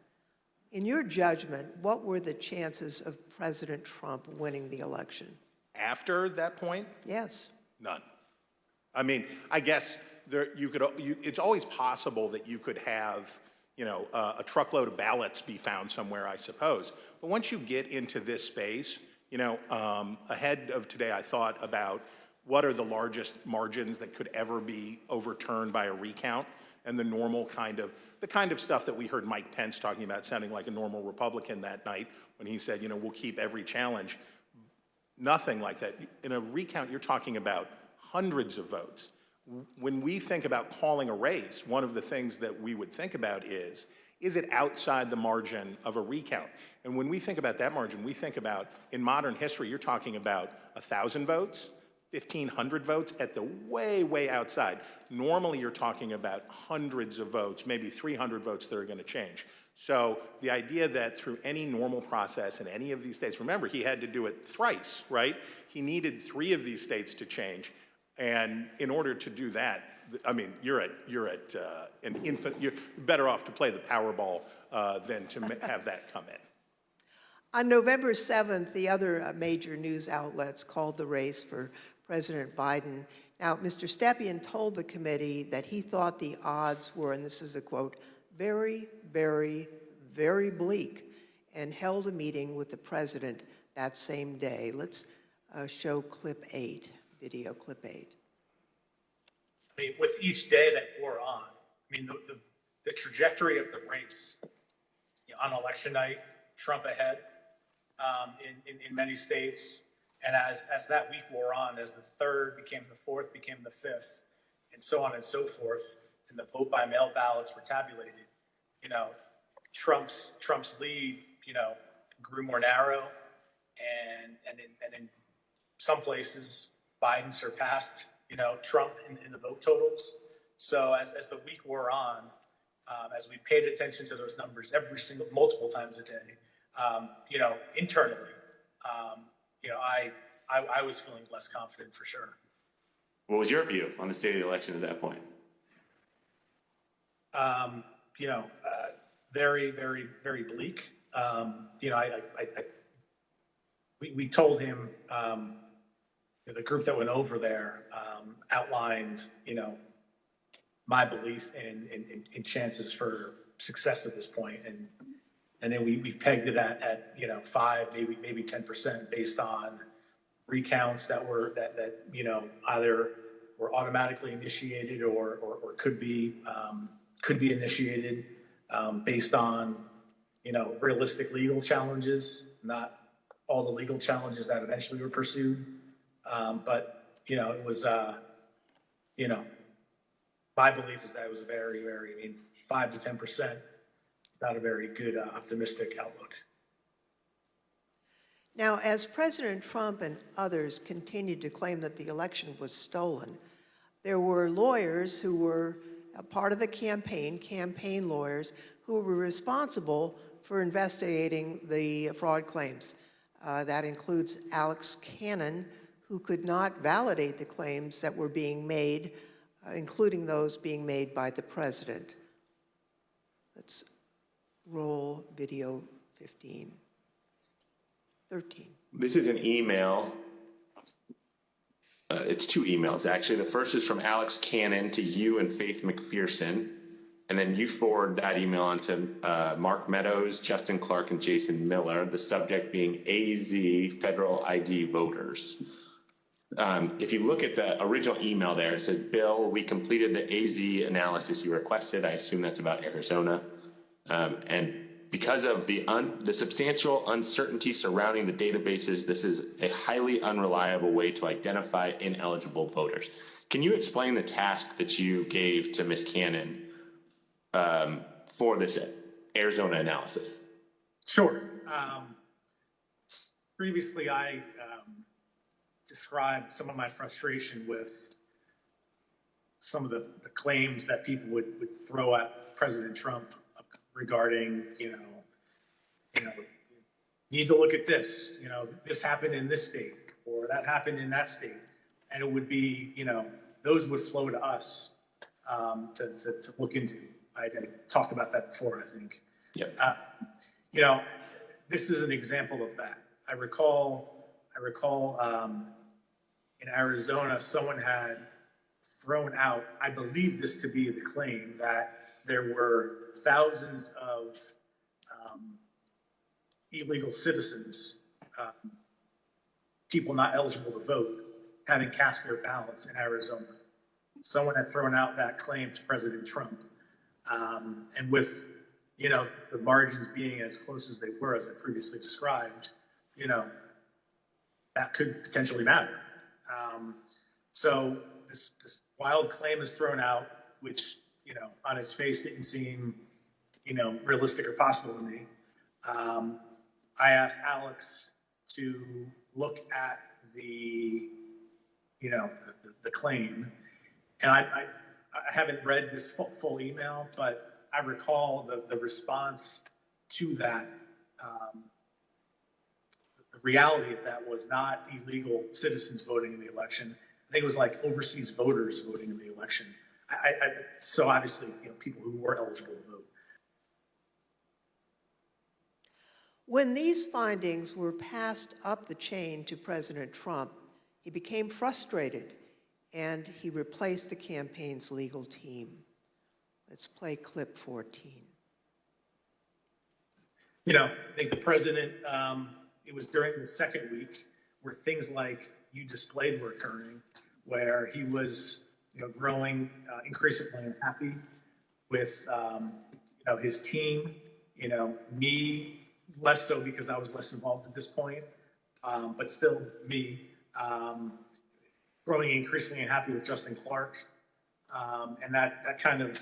in your judgment, what were the chances of President Trump winning the election? After that point? Yes. None. I mean, I guess it's always possible that you could have, a truckload of ballots be found somewhere, I suppose. But once you get into this space, ahead of today, I thought about what are the largest margins that could ever be overturned by a recount, and the kind of stuff that we heard Mike Pence talking about, sounding like a normal Republican that night when he said, we'll keep every challenge. Nothing like that. In a recount, you're talking about hundreds of votes. When we think about calling a race, one of the things that we would think about is it outside the margin of a recount? And when we think about that margin, we think about, in modern history, you're talking about 1,000 votes, 1,500 votes at the way, way outside. Normally, you're talking about hundreds of votes, maybe 300 votes that are going to change. So the idea that through any normal process in any of these states, remember, he had to do it thrice, right? He needed 3 of these states to change. And in order to do that, I mean, you're at an infant. You're better off to play the Powerball than to have that come in. On November 7th, the other major news outlets called the race for President Biden. Now, Mr. Stepien told the committee that he thought the odds were, and this is a quote, very, very, very bleak, and held a meeting with the president that same day. Let's show clip 8. Video clip 8. I mean, with each day that wore on, I mean, the trajectory of the race, on election night, Trump ahead in many states, and as that week wore on, as the 3rd became the 4th, became the 5th, and so on and so forth, and the vote by mail ballots were tabulated, Trump's lead, grew more narrow, and in some places, Biden surpassed, Trump in the vote totals. So as the week wore on, as we paid attention to those numbers multiple times a day, internally, I was feeling less confident for sure. What was your view on the state of the election at that point? Very, very, very bleak. We told him, the group that went over there outlined, my belief in chances for success at this point, and then we pegged it at 5, maybe 10% based on recounts that either were automatically initiated or could be initiated based on realistic legal challenges, not all the legal challenges that eventually were pursued. But it was, my belief is that it was a very, very, 5 to 10% is not a very good optimistic outlook. Now, as President Trump and others continued to claim that the election was stolen, there were lawyers who were a part of the campaign lawyers, who were responsible for investigating the fraud claims. That includes Alex Cannon, who could not validate the claims that were being made, including those being made by the president. Let's roll video 13. This is an email. It's two emails, actually. The first is from Alex Cannon to you and Faith McPherson. And then you forward that email on to Mark Meadows, Justin Clark, and Jason Miller, the subject being AZ Federal ID voters. If you look at the original email there, it says, Bill, we completed the AZ analysis you requested. I assume that's about Arizona. And because of the substantial uncertainty surrounding the databases, this is a highly unreliable way to identify ineligible voters. Can you explain the task that you gave to Ms. Cannon for this Arizona analysis? Sure. Previously, I described some of my frustration with some of the claims that people would throw at President Trump regarding, need to look at this, this happened in this state or that happened in that state. And it would be, those would flow to us to look into. I talked about that before, I think. Yep. This is an example of that. I recall in Arizona, someone had thrown out, I believe this to be the claim, that there were thousands of illegal citizens, people not eligible to vote, having cast their ballots in Arizona. Someone had thrown out that claim to President Trump. And with, the margins being as close as they were, as I previously described, that could potentially matter. So this wild claim is thrown out, which, on its face didn't seem, realistic or possible to me. I asked Alex to look at the claim, and I haven't read this full email, but I recall the response to that. The reality of that was not illegal citizens voting in the election. I think it was like overseas voters voting in the election. So obviously, people who were eligible to vote. When these findings were passed up the chain to President Trump, he became frustrated and he replaced the campaign's legal team. Let's play clip 14. I think the president, it was during the second week where things like you displayed were occurring, where he was, growing increasingly unhappy with, his team, me, less so because I was less involved at this point, but still me, growing increasingly unhappy with Justin Clark. And that kind of,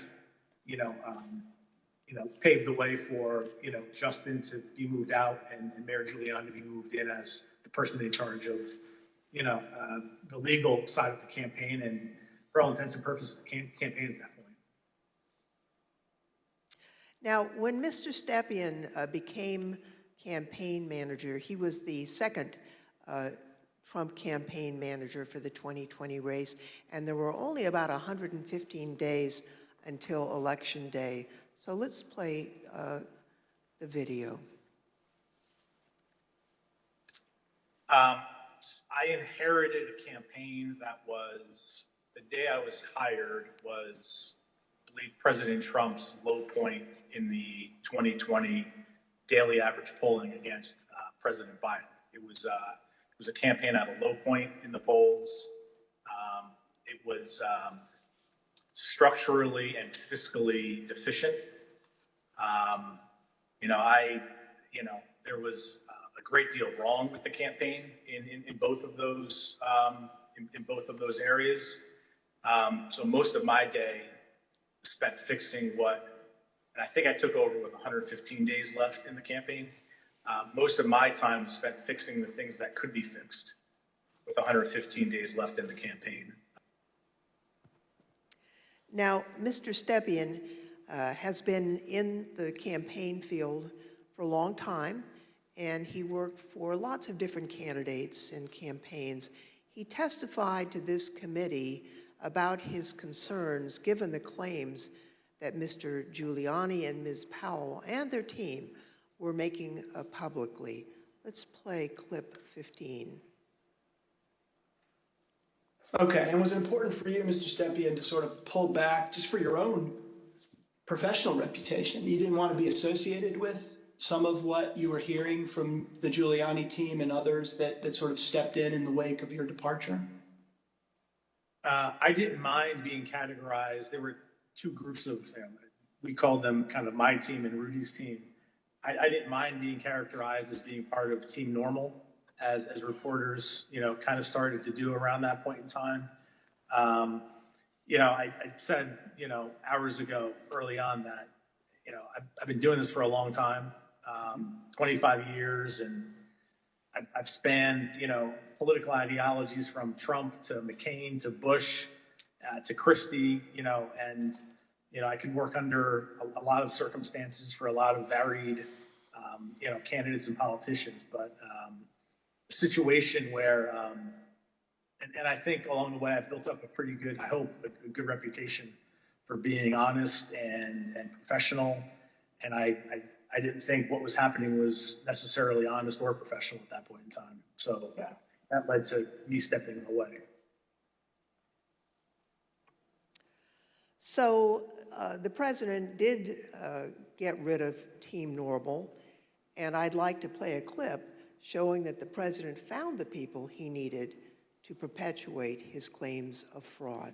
paved the way for, Justin to be moved out and Mayor Giuliani to be moved in as the person in charge of, the legal side of the campaign and, for all intents and purposes, the campaign at that point. Now, when Mr. Stepien became campaign manager, he was the second Trump campaign manager for the 2020 race, and there were only about 115 days until Election Day. So let's play the video. I inherited a campaign that was, the day I was hired was, I believe, President Trump's low point in the 2020 daily average polling against President Biden. It was a campaign at a low point in the polls. It was structurally and fiscally deficient. There was a great deal wrong with the campaign in both of those areas. So most of my day spent fixing what, and I think I took over with 115 days left in the campaign. Most of my time was spent fixing the things that could be fixed with 115 days left in the campaign. Now, Mr. Stepien has been in the campaign field for a long time, and he worked for lots of different candidates and campaigns. He testified to this committee about his concerns given the claims that Mr. Giuliani and Ms. Powell and their team were making publicly. Let's play clip 15. Okay, and was it important for you, Mr. Stepien, to sort of pull back just for your own professional reputation? You didn't want to be associated with some of what you were hearing from the Giuliani team and others that sort of stepped in the wake of your departure? I didn't mind being categorized. There were two groups of, we called them kind of my team and Rudy's team. I didn't mind being characterized as being part of Team Normal, as reporters, kind of started to do around that point in time. I said, hours ago, early on that, I've been doing this for a long time, 25 years, and I've spanned, political ideologies from Trump to McCain to Bush to Christie, and, I can work under a lot of circumstances for a lot of varied, candidates and politicians, but a situation where, and I think along the way I've built up a pretty good, I hope, a good reputation for being honest and professional, and I didn't think what was happening was necessarily honest or professional at that point in time. So that led to me stepping away. So the president did get rid of Team Normal, and I'd like to play a clip showing that the president found the people he needed to perpetuate his claims of fraud.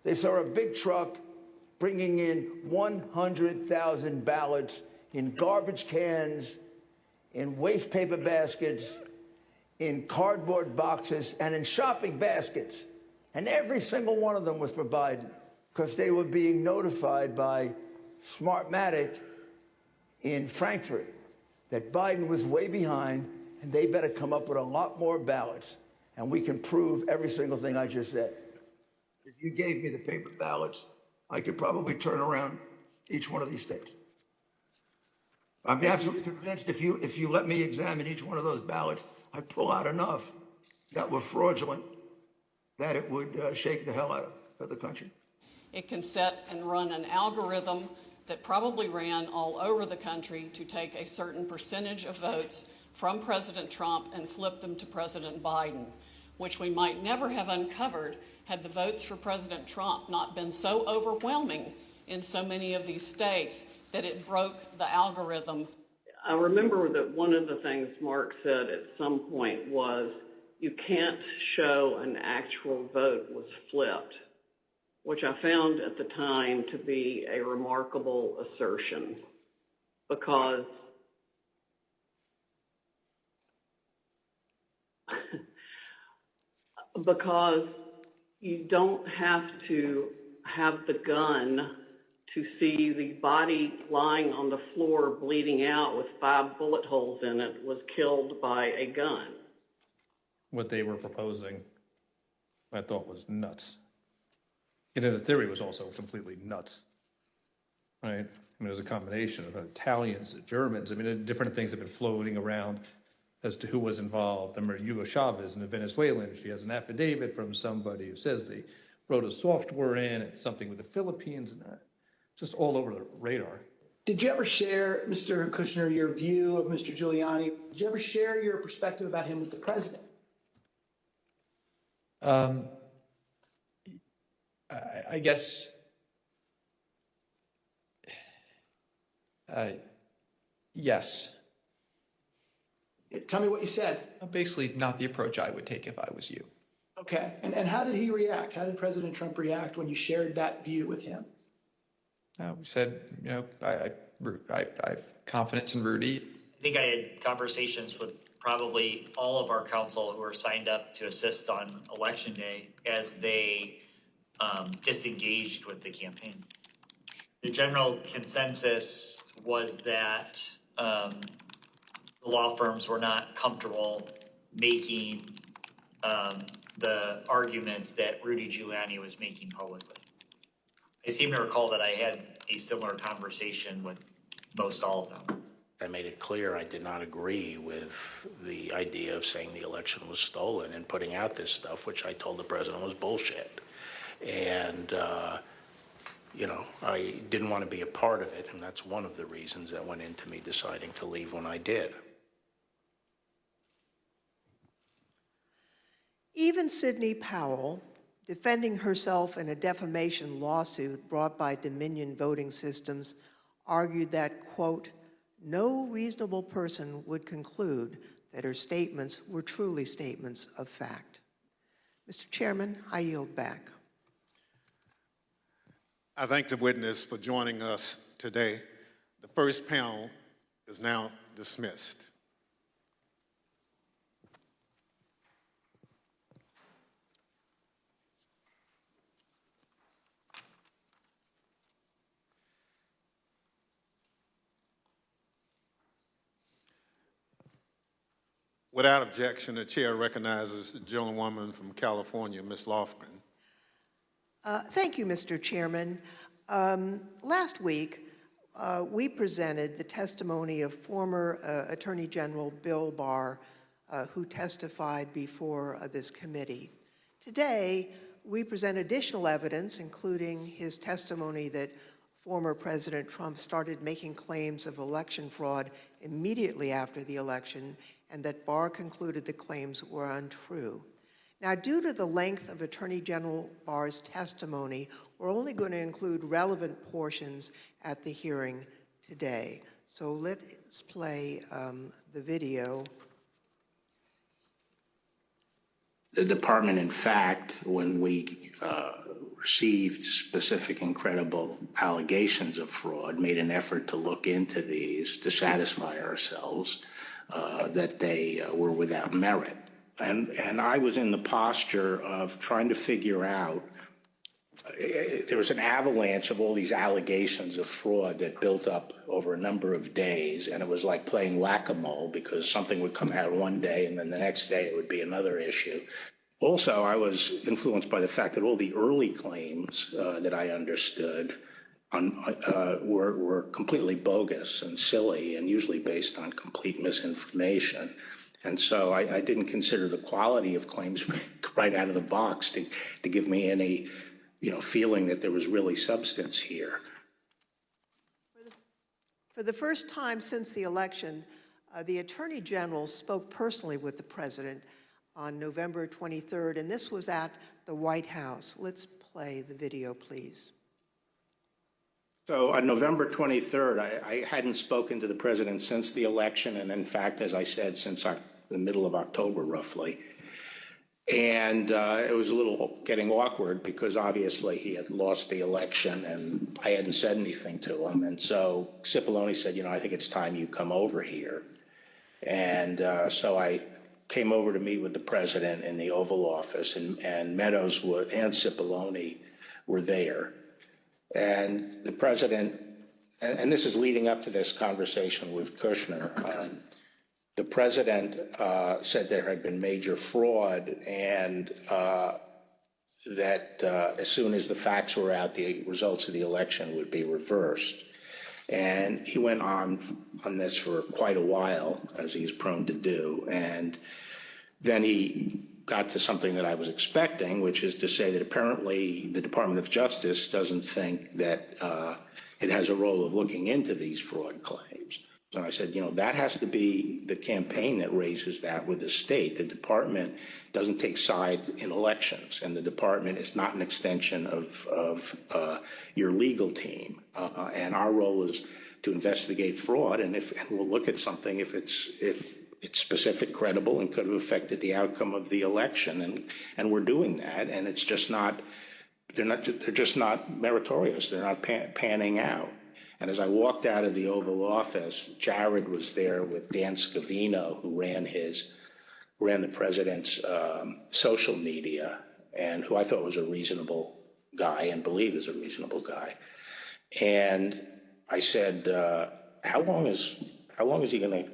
They saw a big truck bringing in 100,000 ballots in garbage cans, in waste paper baskets, in cardboard boxes, and in shopping baskets. And every single one of them was for Biden, because they were being notified by Smartmatic in Frankfurt that Biden was way behind, and they better come up with a lot more ballots. And we can prove every single thing I just said. If you gave me the paper ballots, I could probably turn around each one of these states. I'm absolutely convinced if you let me examine each one of those ballots, I'd pull out enough that were fraudulent that it would shake the hell out of the country. It can set and run an algorithm that probably ran all over the country to take a certain percentage of votes from President Trump and flip them to President Biden, which we might never have uncovered had the votes for President Trump not been so overwhelming in so many of these states that it broke the algorithm. I remember that one of the things Mark said at some point was, you can't show an actual vote was flipped, which I found at the time to be a remarkable assertion, because you don't have to have the gun to see the body lying on the floor bleeding out with 5 bullet holes in it was killed by a gun. What they were proposing, I thought was nuts. And the theory was also completely nuts, right? I mean, it was a combination of Italians, Germans. I mean, different things have been floating around as to who was involved. I remember Hugo Chavez and the Venezuelan. She has an affidavit from somebody who says they wrote a software in, it's something with the Philippines, and just all over the radar. Did you ever share, Mr. Kushner, your view of Mr. Giuliani? Did you ever share your perspective about him with the president? I guess, yes. Tell me what you said. Basically, not the approach I would take if I was you. Okay. And how did he react? How did President Trump react when you shared that view with him? We said, I have confidence in Rudy. I think I had conversations with probably all of our council who are signed up to assist on Election Day as they disengaged with the campaign. The general consensus was that the law firms were not comfortable making the arguments that Rudy Giuliani was making publicly. I seem to recall that I had a similar conversation with most all of them. I made it clear I did not agree with the idea of saying the election was stolen and putting out this stuff, which I told the president was bullshit. And, I didn't want to be a part of it, and that's one of the reasons that went into me deciding to leave when I did. Even Sidney Powell, defending herself in a defamation lawsuit brought by Dominion Voting Systems, argued that, quote, no reasonable person would conclude that her statements were truly statements of fact. Mr. Chairman, I yield back. I thank the witness for joining us today. The first panel is now dismissed. Without objection, the chair recognizes the gentlewoman from California, Ms. Lofgren. Thank you, Mr. Chairman. Last week, we presented the testimony of former Attorney General Bill Barr, who testified before this committee. Today, we present additional evidence, including his testimony that former President Trump started making claims of election fraud immediately after the election, and that Barr concluded the claims were untrue. Now, due to the length of Attorney General Barr's testimony, we're only going to include relevant portions at the hearing today. So let's play the video. The department, in fact, when we received specific and credible allegations of fraud, made an effort to look into these to satisfy ourselves that they were without merit. And I was in the posture of trying to figure out, there was an avalanche of all these allegations of fraud that built up over a number of days, and it was like playing whack-a-mole because something would come out one day and then the next day it would be another issue. Also, I was influenced by the fact that all the early claims that I understood were completely bogus and silly and usually based on complete misinformation. And so I didn't consider the quality of claims right out of the box to give me any, feeling that there was really substance here. For the first time since the election, the Attorney General spoke personally with the President on November 23rd, and this was at the White House. Let's play the video, please. So on November 23rd, I hadn't spoken to the president since the election, and in fact, as I said, since the middle of October, roughly. And it was a little getting awkward because obviously he had lost the election and I hadn't said anything to him. And so Cipollone said, I think it's time you come over here. And so I came over to meet with the president in the Oval Office, and Meadows and Cipollone were there. And the president, and this is leading up to this conversation with Kushner, the president said there had been major fraud and that as soon as the facts were out, the results of the election would be reversed. And he went on this for quite a while, as he's prone to do. And then he got to something that I was expecting, which is to say that apparently the Department of Justice doesn't think that it has a role of looking into these fraud claims. So I said, that has to be the campaign that raises that with the state. The department doesn't take sides in elections, and the department is not an extension of your legal team. And our role is to investigate fraud, and we'll look at something if it's specific, credible, and could have affected the outcome of the election. And we're doing that, and it's just not. They're just not meritorious. They're not panning out. And as I walked out of the Oval Office, Jared was there with Dan Scavino, who ran the president's social media, and who I thought was a reasonable guy and believe is a reasonable guy. And I said, how long is he going to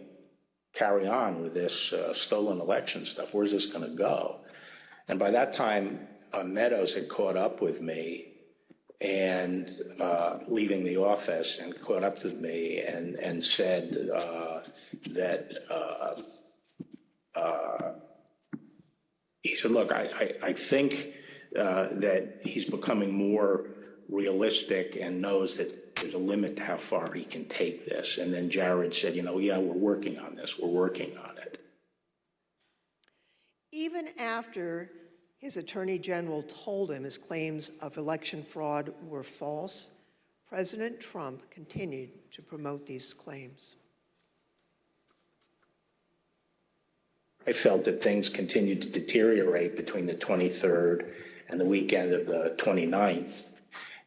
carry on with this stolen election stuff? Where's this going to go? And by that time, Meadows had caught up with me and leaving the office and caught up with me and said that he said, look, I think that he's becoming more realistic and knows that there's a limit to how far he can take this. And then Jared said, yeah, we're working on this. We're working on it. Even after his attorney general told him his claims of election fraud were false, President Trump continued to promote these claims. I felt that things continued to deteriorate between the 23rd and the weekend of the 29th.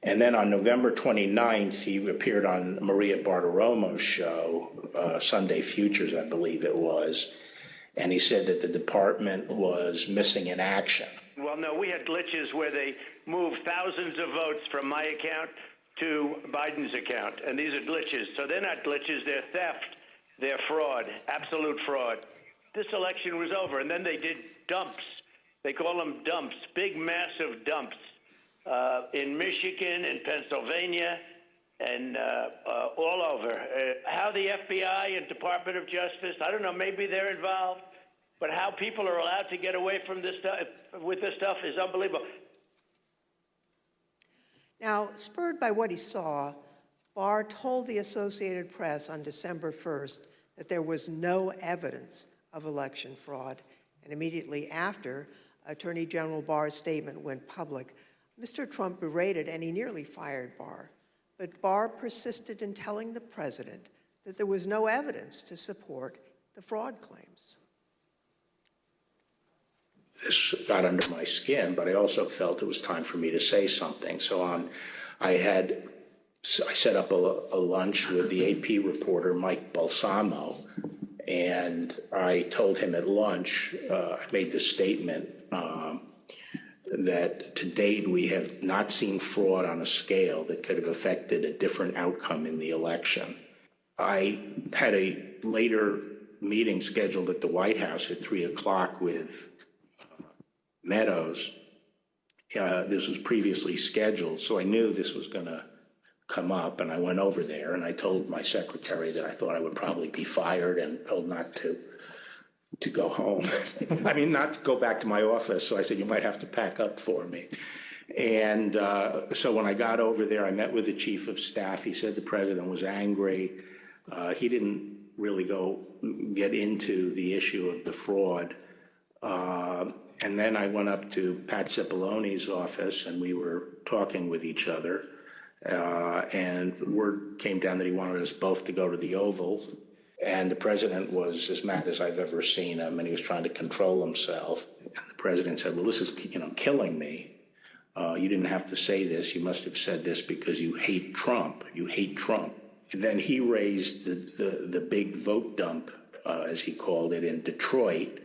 And then on November 29th, he appeared on Maria Bartiromo's show, Sunday Futures, I believe it was, and he said that the department was missing in action. Well, no, we had glitches where they moved thousands of votes from my account to Biden's account, and these are glitches. So they're not glitches, they're theft, they're fraud, absolute fraud. This election was over, and then they did dumps. They call them dumps, big, massive dumps. In Michigan and Pennsylvania and all over. How the FBI and Department of Justice, I don't know, maybe they're involved, but how people are allowed to get away from this stuff with this stuff is unbelievable. Now, spurred by what he saw, Barr told the Associated Press on December 1st that there was no evidence of election fraud, and immediately after Attorney General Barr's statement went public, Mr. Trump berated and he nearly fired Barr, but Barr persisted in telling the president that there was no evidence to support the fraud claims. This got under my skin, but I also felt it was time for me to say something. So I set up a lunch with the AP reporter, Mike Balsamo, and I told him at lunch, I made this statement, that to date we have not seen fraud on a scale that could have affected a different outcome in the election. I had a later meeting scheduled at the White House at 3 o'clock with Meadows. This was previously scheduled, so I knew this was going to come up, and I went over there and I told my secretary that I thought I would probably be fired and told not to go home. I mean, not to go back to my office. So I said, you might have to pack up for me. And so when I got over there, I met with the chief of staff. He said the president was angry. He didn't really get into the issue of the fraud. And then I went up to Pat Cipollone's office and we were talking with each other. And word came down that he wanted us both to go to the Oval. And the president was as mad as I've ever seen him, and he was trying to control himself. And the president said, well, this is, killing me. You didn't have to say this. You must have said this because you hate Trump. You hate Trump. And then he raised the big vote dump, as he called it, in Detroit.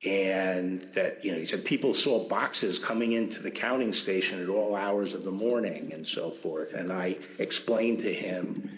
And that, he said people saw boxes coming into the counting station at all hours of the morning and so forth. And I explained to him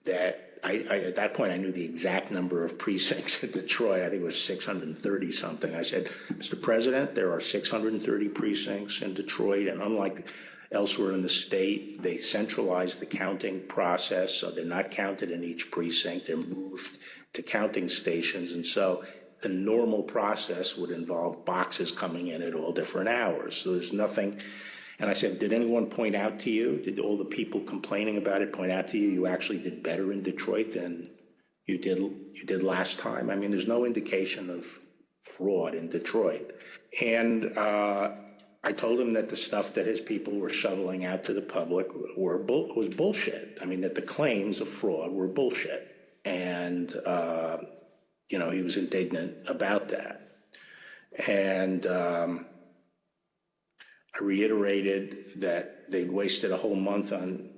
that at that point, I knew the exact number of precincts in Detroit. I think it was 630 something. I said, Mr. President, there are 630 precincts in Detroit, and unlike elsewhere in the state, they centralized the counting process, so they're not counted in each precinct. They're moved to counting stations, and so the normal process would involve boxes coming in at all different hours. So there's nothing. And I said, did anyone point out to you, did all the people complaining about it point out to you, you actually did better in Detroit than you did last time? I mean, there's no indication of fraud in Detroit. And I told him that the stuff that his people were shoveling out to the public was bullshit. I mean, that the claims of fraud were bullshit. And, he was indignant about that. And I reiterated that they'd wasted a whole month on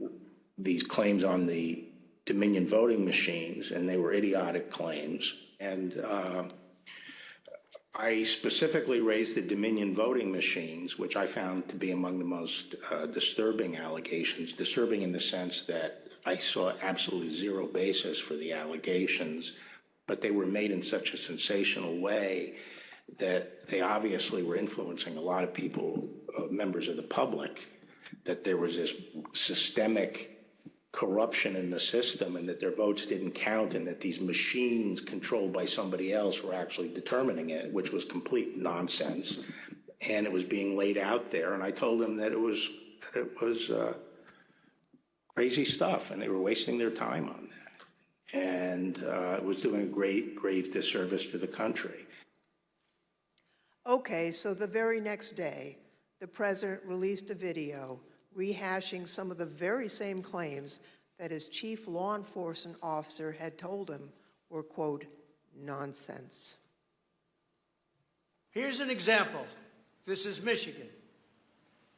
these claims on the Dominion voting machines, and they were idiotic claims. And I specifically raised the Dominion voting machines, which I found to be among the most disturbing allegations, disturbing in the sense that I saw absolutely zero basis for the allegations, but they were made in such a sensational way that they obviously were influencing a lot of people, members of the public, that there was this systemic corruption in the system and that their votes didn't count and that these machines controlled by somebody else were actually determining it, which was complete nonsense. And it was being laid out there. And I told them that it was crazy stuff and they were wasting their time on that. And it was doing a grave disservice to the country. Okay, so the very next day, the president released a video rehashing some of the very same claims that his chief law enforcement officer had told him were, quote, nonsense. Here's an example. This is Michigan.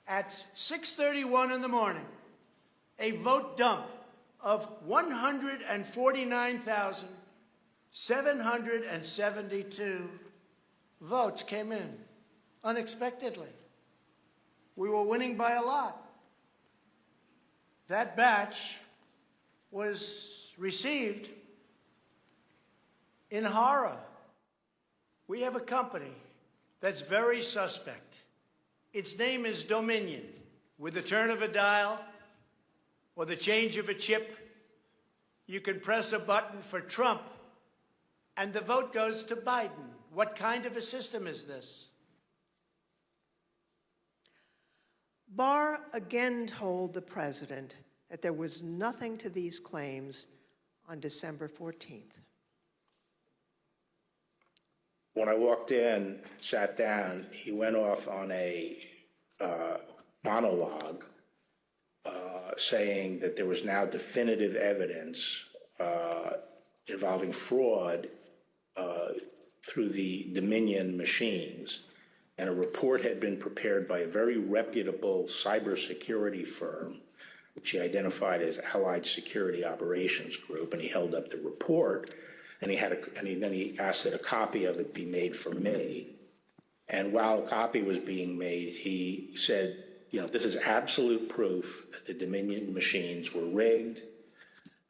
At 6:31 in the morning, a vote dump of 149,772 votes came in unexpectedly. We were winning by a lot. That batch was received in horror. We have a company that's very suspect. Its name is Dominion. With the turn of a dial or the change of a chip, you can press a button for Trump and the vote goes to Biden. What kind of a system is this? Barr again told the president that there was nothing to these claims on December 14th. When I walked in, sat down, he went off on a monologue saying that there was now definitive evidence involving fraud through the Dominion machines. And a report had been prepared by a very reputable cybersecurity firm, which he identified as Allied Security Operations Group, and he held up the report, and then he asked that a copy of it be made for me. And while a copy was being made, he said, this is absolute proof that the Dominion machines were rigged.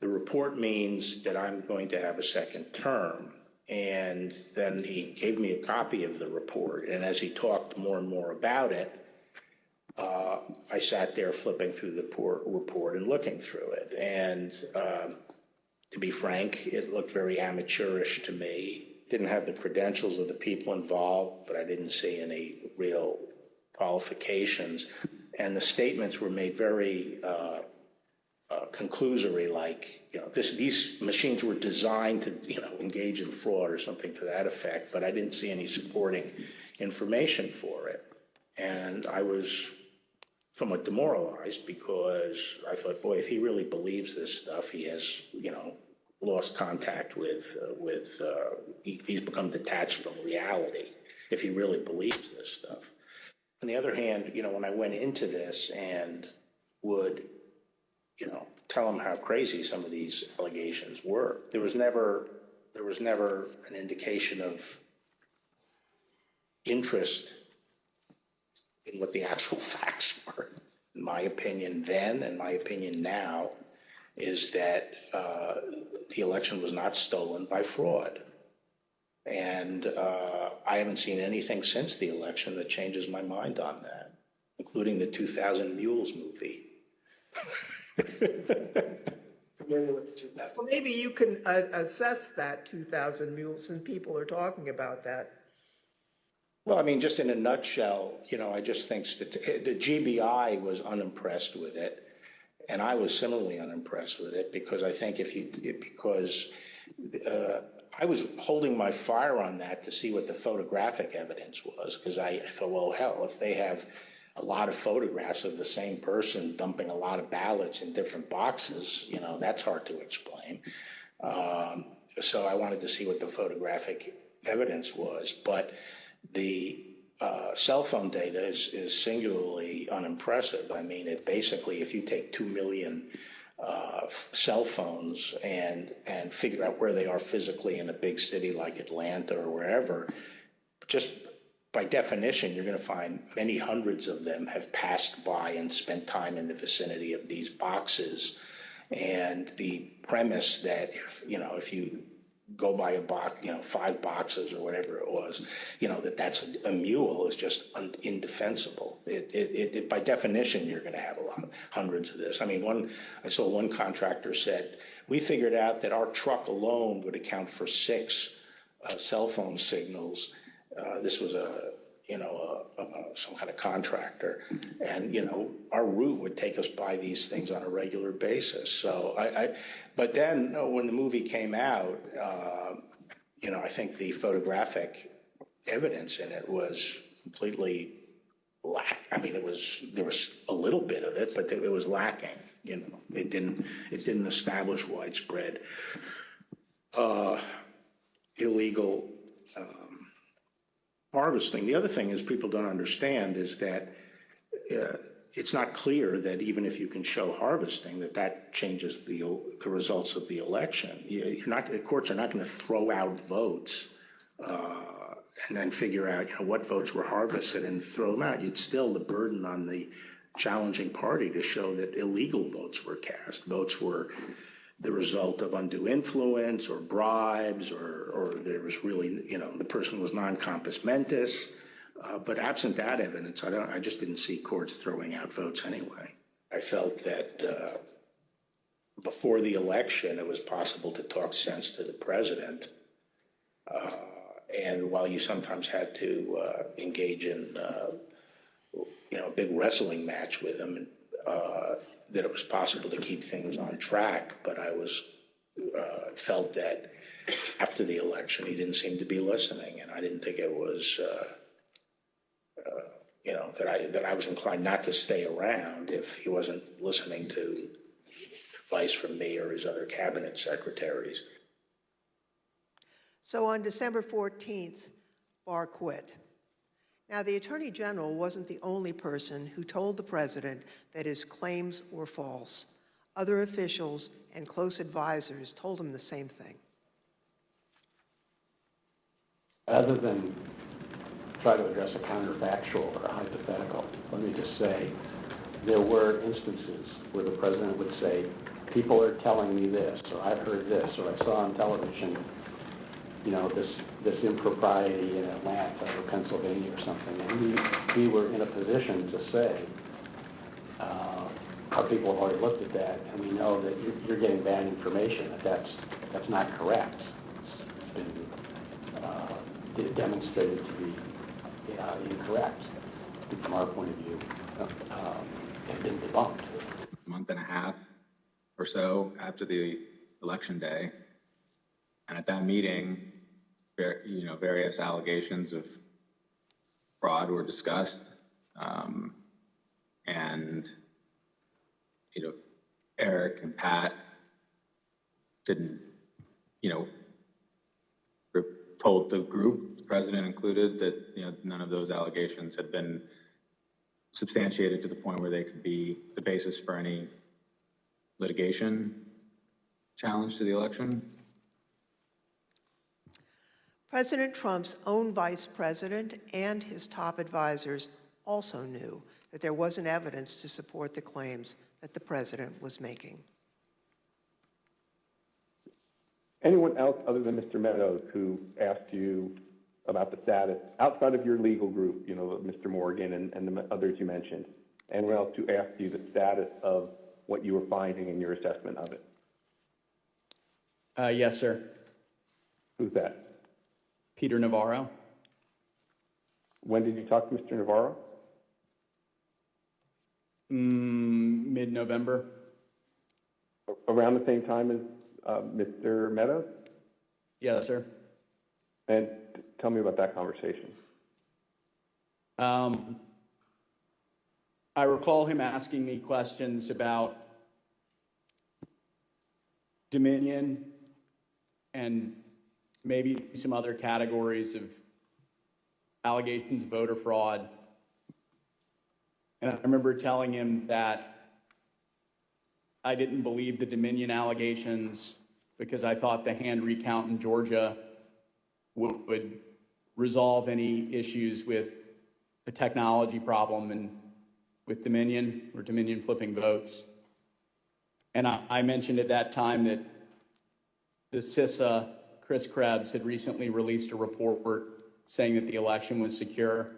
The report means that I'm going to have a second term. And then he gave me a copy of the report. And as he talked more and more about it, I sat there flipping through the report and looking through it. And to be frank, it looked very amateurish to me. Didn't have the credentials of the people involved, but I didn't see any real qualifications. And the statements were made very conclusory, like, these machines were designed to, engage in fraud or something to that effect, but I didn't see any supporting information for it. And I was somewhat demoralized because I thought, boy, if he really believes this stuff, he has, lost contact with he's become detached from reality if he really believes this stuff. On the other hand, when I went into this and would, tell him how crazy some of these allegations were, there was never an indication of interest in what the actual facts were. In my opinion then, and my opinion now, is that the election was not stolen by fraud. And I haven't seen anything since the election that changes my mind on that, including the 2000 Mules movie. Well, maybe you can assess that 2,000 Mules, and people are talking about that. Well, I mean, just in a nutshell, I just think the GBI was unimpressed with it, and I was similarly unimpressed with it because I think I was holding my fire on that to see what the photographic evidence was, because I thought, well, hell, if they have a lot of photographs of the same person dumping a lot of ballots in different boxes, that's hard to explain. So I wanted to see what the photographic evidence was. But the cell phone data is singularly unimpressive. I mean, it basically, if you take 2 million cell phones and figure out where they are physically in a big city like Atlanta or wherever, just by definition, you're going to find many hundreds of them have passed by and spent time in the vicinity of these boxes. And the premise that, if you go by a box, 5 boxes or whatever it was, that's a mule is just indefensible. It by definition, you're going to have hundreds of this. I mean, I saw one contractor said, we figured out that our truck alone would account for 6 cell phone signals. This was some kind of contractor, and our route would take us by these things on a regular basis. So but then when the movie came out, I think the photographic evidence in it was completely I mean, there was a little bit of it, but it was lacking. It didn't establish widespread illegal harvesting. The other thing is people don't understand is that it's not clear that even if you can show harvesting, that changes the results of the election. The courts are not going to throw out votes and then figure out what votes were harvested and throw them out. It's still the burden on the challenging party to show that illegal votes were cast. Votes were the result of undue influence or bribes, or there was really, the person was non compos mentis. But absent that evidence, I just didn't see courts throwing out votes anyway. I felt that before the election, it was possible to talk sense to the president. And while you sometimes had to engage in, a big wrestling match with him, that it was possible to keep things on track. But I felt that after the election, he didn't seem to be listening, and I didn't think it was, that I was inclined not to stay around if he wasn't listening to advice from me or his other cabinet secretaries. So on December 14th, Barr quit. Now, the Attorney General wasn't the only person who told the president that his claims were false. Other officials and close advisors told him the same thing. Rather than try to address a counterfactual or a hypothetical, let me just say there were instances where the president would say, people are telling me this, or I've heard this, or I saw on television, this impropriety in Atlanta or Pennsylvania or something. And we were in a position to say, our people have already looked at that, and we know that you're getting bad information, that's not correct. It's been demonstrated to be incorrect from our point of view, and been debunked. A month and a half or so after the election day, and at that meeting, various allegations of fraud were discussed, and Eric and Pat didn't, told the group, the president included, that none of those allegations had been substantiated to the point where they could be the basis for any litigation challenge to the election. President Trump's own vice president and his top advisors also knew that there wasn't evidence to support the claims that the president was making. Anyone else other than Mr. Meadows who asked you about the status, outside of your legal group, Mr. Morgan and the others you mentioned, anyone else who asked you the status of what you were finding in your assessment of it? Yes, sir. Who's that? Peter Navarro. When did you talk to Mr. Navarro? Mid-November. Around the same time as Mr. Meadows? Yes, sir. And tell me about that conversation. I recall him asking me questions about Dominion and maybe some other categories of allegations of voter fraud. And I remember telling him that I didn't believe the Dominion allegations because I thought the hand recount in Georgia would resolve any issues with the technology problem and with Dominion or Dominion flipping votes. And I mentioned at that time that the CISA, Chris Krebs, had recently released a report saying that the election was secure.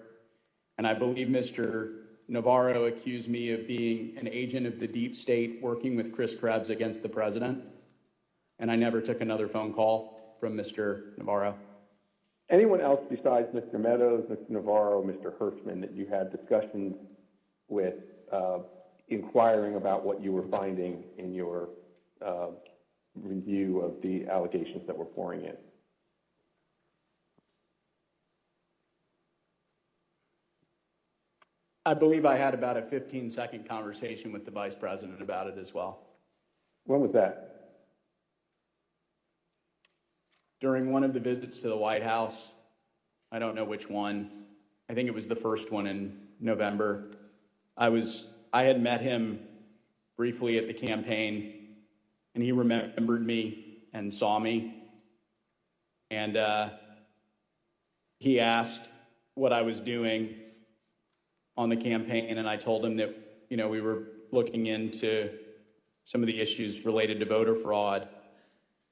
And I believe Mr. Navarro accused me of being an agent of the deep state working with Chris Krebs against the president. And I never took another phone call from Mr. Navarro. Anyone else besides Mr. Meadows, Mr. Navarro, Mr. Hirschman that you had discussions with inquiring about what you were finding in your review of the allegations that were pouring in? I believe I had about a 15-second conversation with the vice president about it as well. When was that? During one of the visits to the White House. I don't know which one. I think it was the first one in November. I had met him briefly at the campaign, and he remembered me and saw me. And he asked what I was doing on the campaign, and I told him that, we were looking into some of the issues related to voter fraud.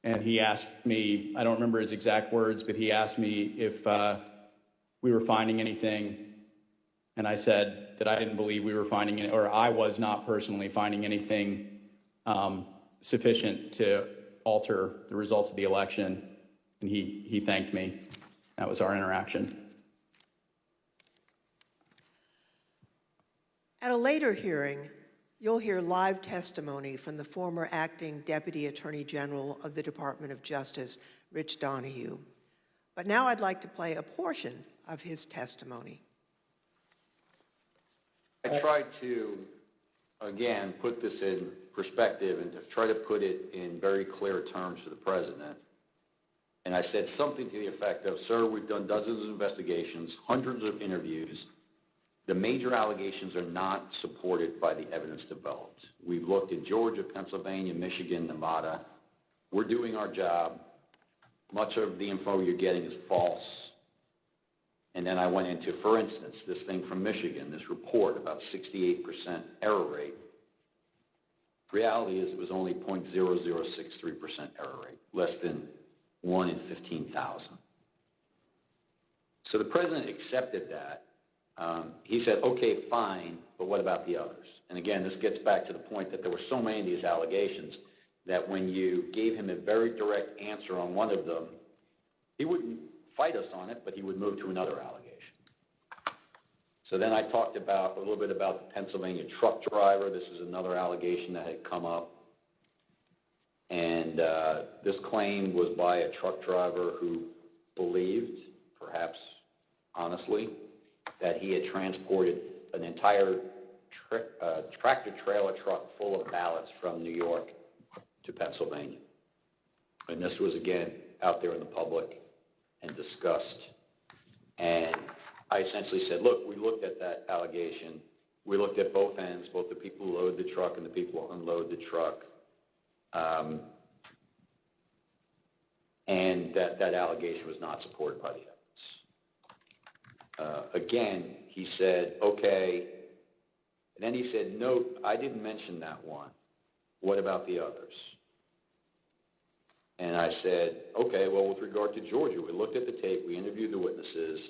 And he asked me, I don't remember his exact words, but he asked me if we were finding anything. And I said that I didn't believe we were finding it, or I was not personally finding anything sufficient to alter the results of the election. And he thanked me. That was our interaction. At a later hearing, you'll hear live testimony from the former acting Deputy Attorney General of the Department of Justice, Rich Donoghue. But now I'd like to play a portion of his testimony. I tried to, again, put this in perspective and to try to put it in very clear terms to the president. And I said something to the effect of, sir, we've done dozens of investigations, hundreds of interviews. The major allegations are not supported by the evidence developed. We've looked at Georgia, Pennsylvania, Michigan, Nevada. We're doing our job. Much of the info you're getting is false. And then I went into, for instance, this thing from Michigan, this report about 68% error rate. Reality is it was only 0.0063% error rate, less than 1 in 15,000. So the president accepted that. He said, okay, fine, but what about the others? And again, this gets back to the point that there were so many of these allegations that when you gave him a very direct answer on one of them, he wouldn't fight us on it, but he would move to another allegation. So then I talked about a little bit about the Pennsylvania truck driver. This is another allegation that had come up. And this claim was by a truck driver who believed, perhaps honestly, that he had transported an entire tractor-trailer truck full of ballots from New York to Pennsylvania. And this was, again, out there in the public and discussed. And I essentially said, look, we looked at that allegation. We looked at both ends, both the people who load the truck and the people who unload the truck. And that allegation was not supported by the evidence. Again, he said, okay. And then he said, no, I didn't mention that one. What about the others? And I said, okay, well, with regard to Georgia, we looked at the tape, we interviewed the witnesses.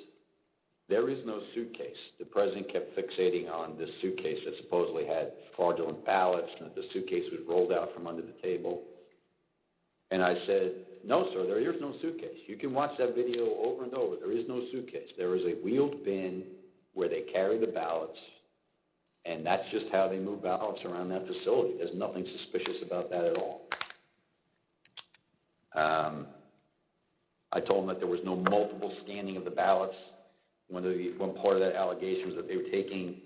There is no suitcase. The president kept fixating on this suitcase that supposedly had fraudulent ballots and that the suitcase was rolled out from under the table. And I said, no, sir, there is no suitcase. You can watch that video over and over. There is no suitcase. There is a wheeled bin where they carry the ballots, and that's just how they move ballots around that facility. There's nothing suspicious about that at all. I told them that there was no multiple scanning of the ballots. One part of that allegation was that they were taking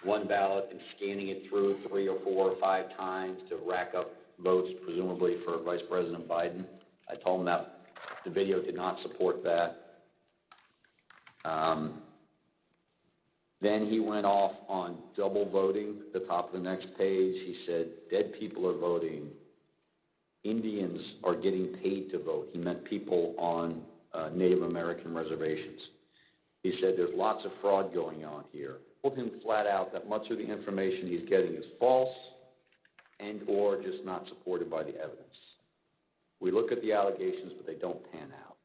one ballot and scanning it through 3 or 4 or 5 times to rack up votes, presumably for Vice President Biden. I told him that the video did not support that. Then he went off on double voting at the top of the next page. He said, dead people are voting. Indians are getting paid to vote. He meant people on Native American reservations. He said there's lots of fraud going on here. Told him flat out that much of the information he's getting is false. and/or just not supported by the evidence. We look at the allegations, but they don't pan out.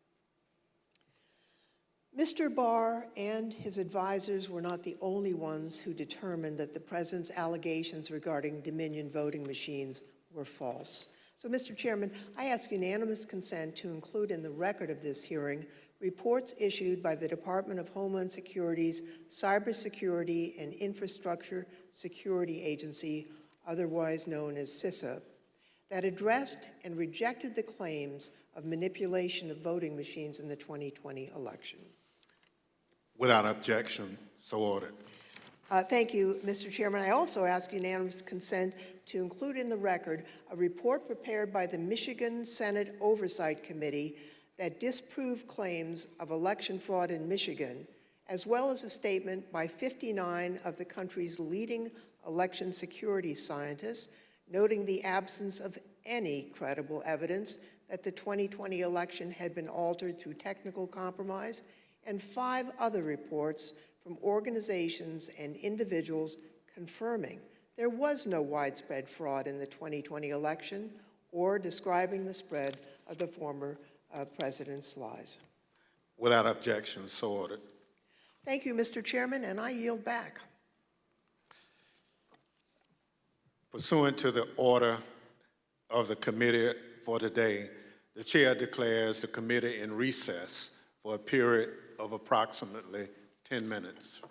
Mr. Barr and his advisors were not the only ones who determined that the president's allegations regarding Dominion voting machines were false. So, Mr. Chairman, I ask unanimous consent to include in the record of this hearing reports issued by the Department of Homeland Security's Cybersecurity and Infrastructure Security Agency, otherwise known as CISA, that addressed and rejected the claims of manipulation of voting machines in the 2020 election. Without objection, so ordered. Thank you, Mr. Chairman. I also ask unanimous consent to include in the record a report prepared by the Michigan Senate Oversight Committee that disproved claims of election fraud in Michigan, as well as a statement by 59 of the country's leading election security scientists, noting the absence of any credible evidence that the 2020 election had been altered through technical compromise, and 5 other reports from organizations and individuals confirming there was no widespread fraud in the 2020 election or describing the spread of the former president's lies. Without objection, so ordered. Thank you, Mr. Chairman, and I yield back. Pursuant to the order of the committee for today, the chair declares the committee in recess for a period of approximately 10 minutes.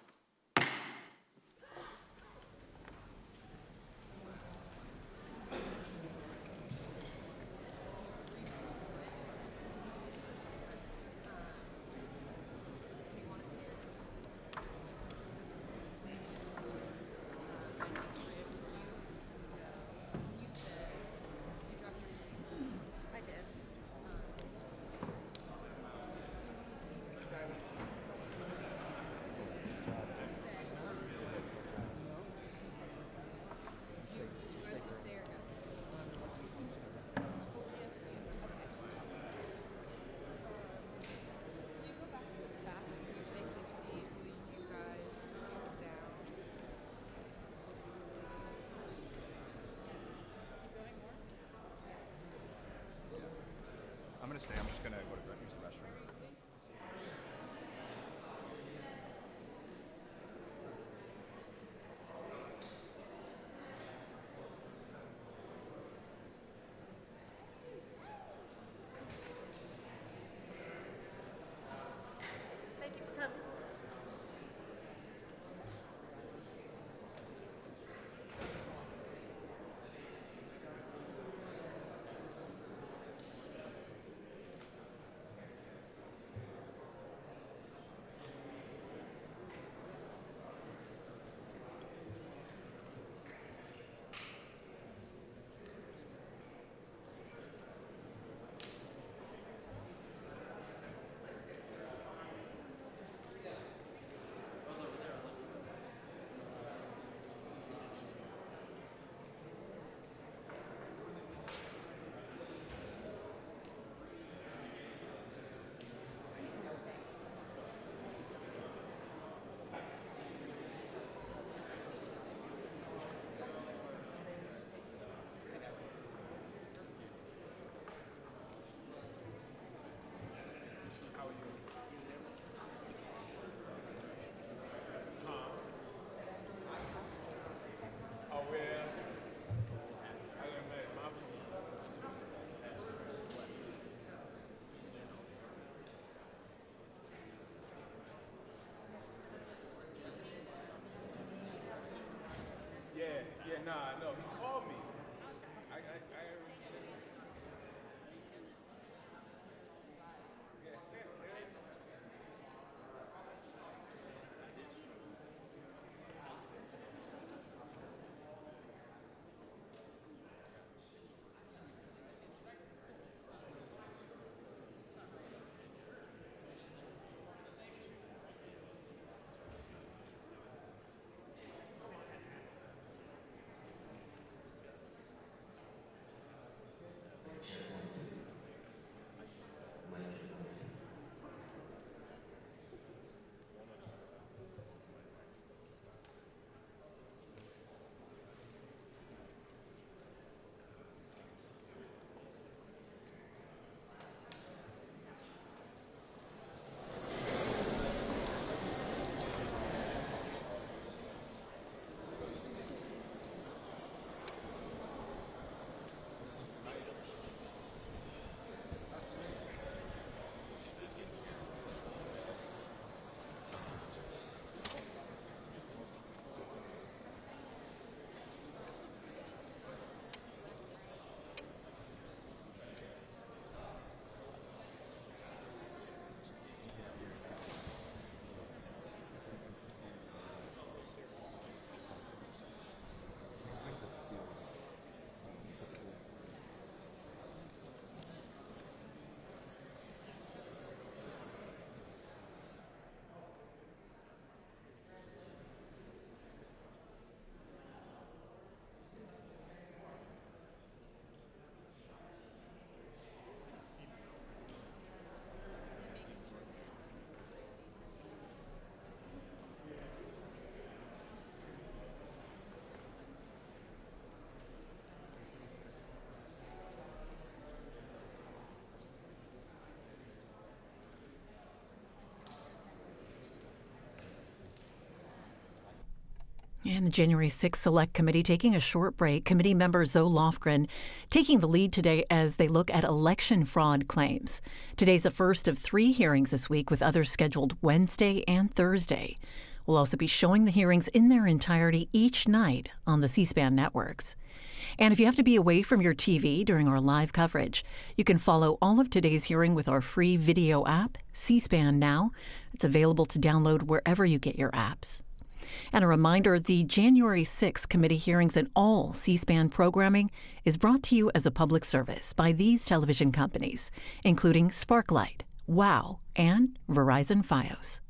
I'm going to stay. I'm just going to go to use the restroom. Thank you for coming. And the January 6th Select Committee taking a short break. Committee member Zoe Lofgren taking the lead today as they look at election fraud claims. Today's the first of 3 hearings this week, with others scheduled Wednesday and Thursday. We'll also be showing the hearings in their entirety each night on the C-SPAN networks. And if you have to be away from your TV during our live coverage, you can follow all of today's hearing with our free video app, C-SPAN Now. It's available to download wherever you get your apps. And a reminder, the January 6th committee hearings and all C-SPAN programming is brought to you as a public service by these television companies, including Sparklight, WOW, and Verizon Fios.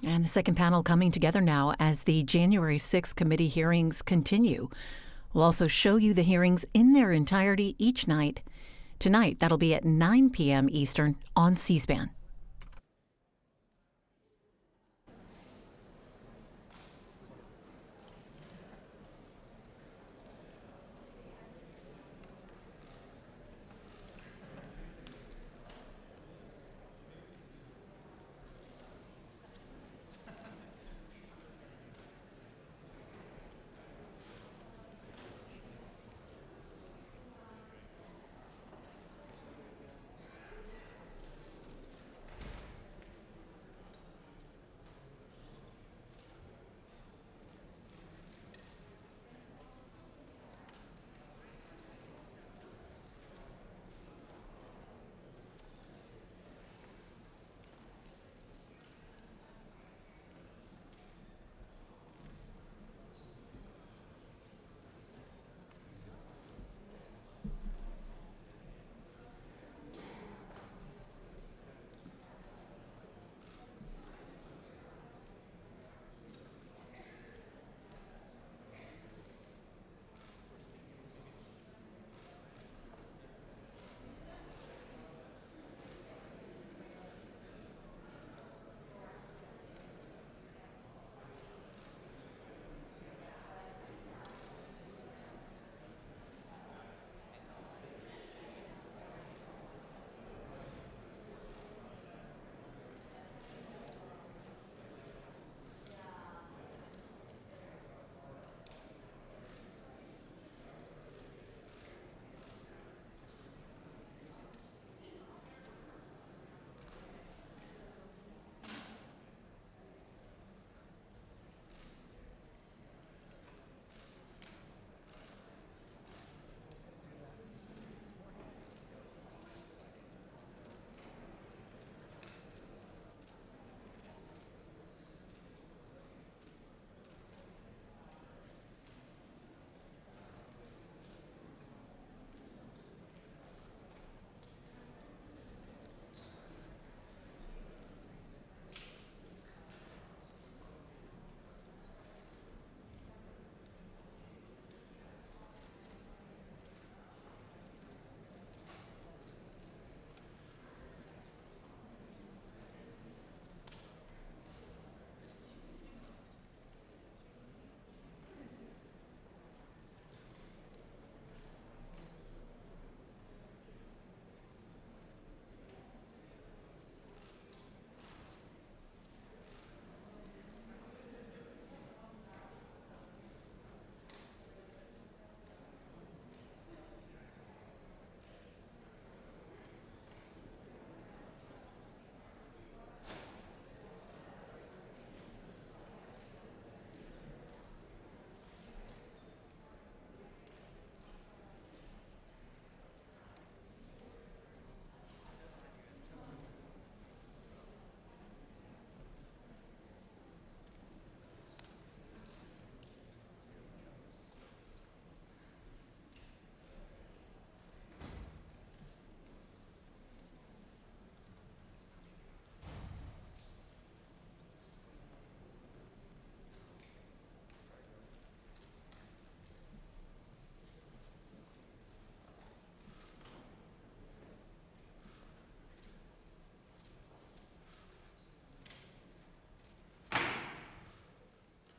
And the second panel coming together now as the January 6th committee hearings continue. We'll also show you the hearings in their entirety each night. Tonight, that'll be at 9 p.m. Eastern on C-SPAN.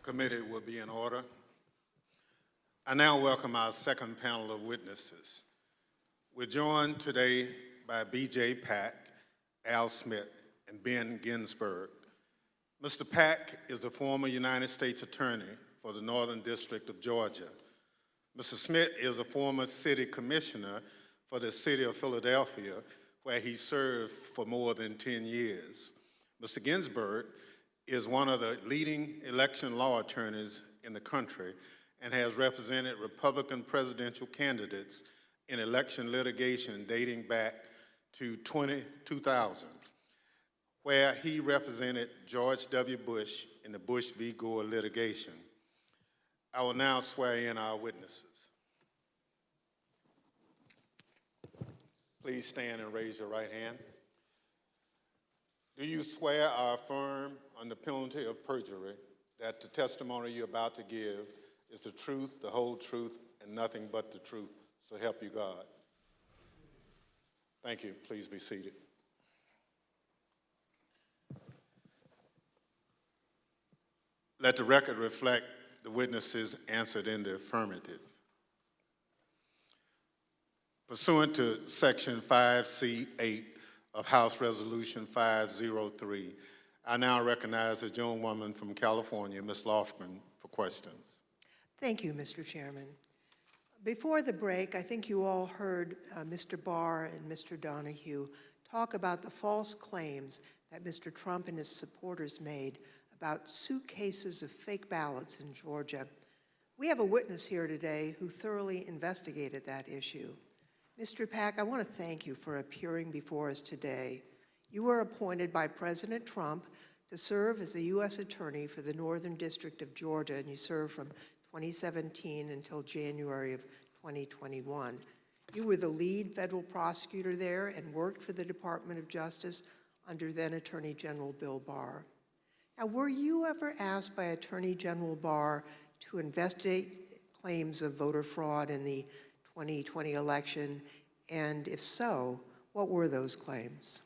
Committee will be in order. I now welcome our second panel of witnesses. We're joined today by B.J. Pak, Al Smith, and Ben Ginsberg. Mr. Pak is the former United States Attorney for the Northern District of Georgia. Mr. Smith is a former city commissioner for the city of Philadelphia, where he served for more than 10 years. Mr. Ginsberg is one of the leading election law attorneys in the country and has represented Republican presidential candidates in election litigation dating back to 2000, where he represented George W. Bush in the Bush v. Gore litigation. I will now swear in our witnesses. Please stand and raise your right hand. Do you swear or affirm on the penalty of perjury that the testimony you're about to give is the truth, the whole truth, and nothing but the truth, so help you God? Thank you. Please be seated. Let the record reflect the witnesses answered in the affirmative. Pursuant to Section 5C8 of House Resolution 503, I now recognize the gentlewoman from California, Ms. Lofgren, for questions. Thank you, Mr. Chairman. Before the break, I think you all heard Mr. Barr and Mr. Donahue talk about the false claims that Mr. Trump and his supporters made about suitcases of fake ballots in Georgia. We have a witness here today who thoroughly investigated that issue. Mr. Pack, I want to thank you for appearing before us today. You were appointed by President Trump to serve as a U.S. Attorney for the Northern District of Georgia, and you served from 2017 until January of 2021. You were the lead federal prosecutor there and worked for the Department of Justice under then Attorney General Bill Barr. Now, were you ever asked by Attorney General Barr to investigate claims of voter fraud in the 2020 election? And if so, what were those claims?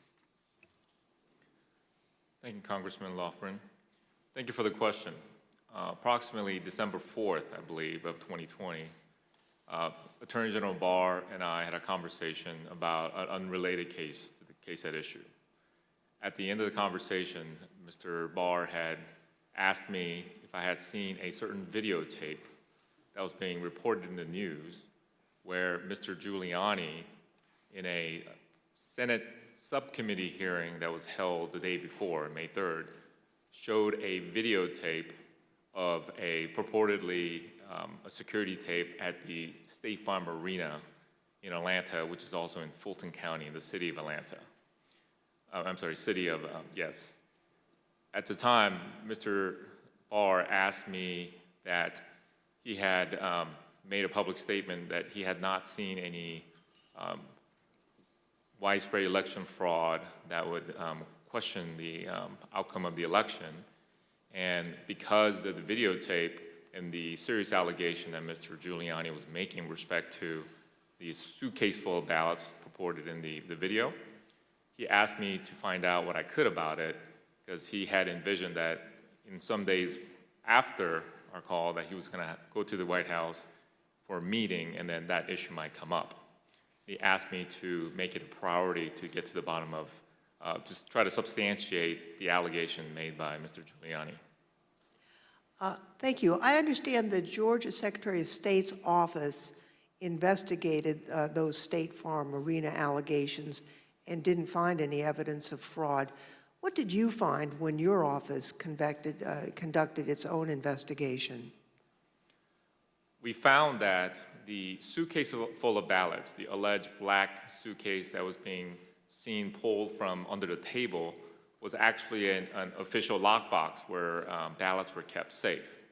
Thank you, Congressman Lofgren. Thank you for the question. Approximately December 4th, I believe, of 2020, Attorney General Barr and I had a conversation about an unrelated case to the case at issue. At the end of the conversation, Mr. Barr had asked me if I had seen a certain videotape that was being reported in the news where Mr. Giuliani, in a Senate subcommittee hearing that was held the day before, May 3rd, showed a videotape of a purportedly a security tape at the State Farm Arena in Atlanta, which is also in Fulton County, in the city of Atlanta. Yes. At the time, Mr. Barr asked me that he had made a public statement that he had not seen any widespread election fraud that would question the outcome of the election. And because of the videotape and the serious allegation that Mr. Giuliani was making with respect to the suitcase full of ballots purported in the video, he asked me to find out what I could about it, because he had envisioned that in some days after our call that he was going to go to the White House for a meeting, and then that issue might come up. He asked me to make it a priority to get to the bottom of, to try to substantiate the allegation made by Mr. Giuliani. Thank you. I understand the Georgia Secretary of State's office investigated those State Farm Arena allegations and didn't find any evidence of fraud. What did you find when your office conducted its own investigation? We found that the suitcase full of ballots, the alleged black suitcase that was being seen pulled from under the table, was actually an official lockbox where ballots were kept safe.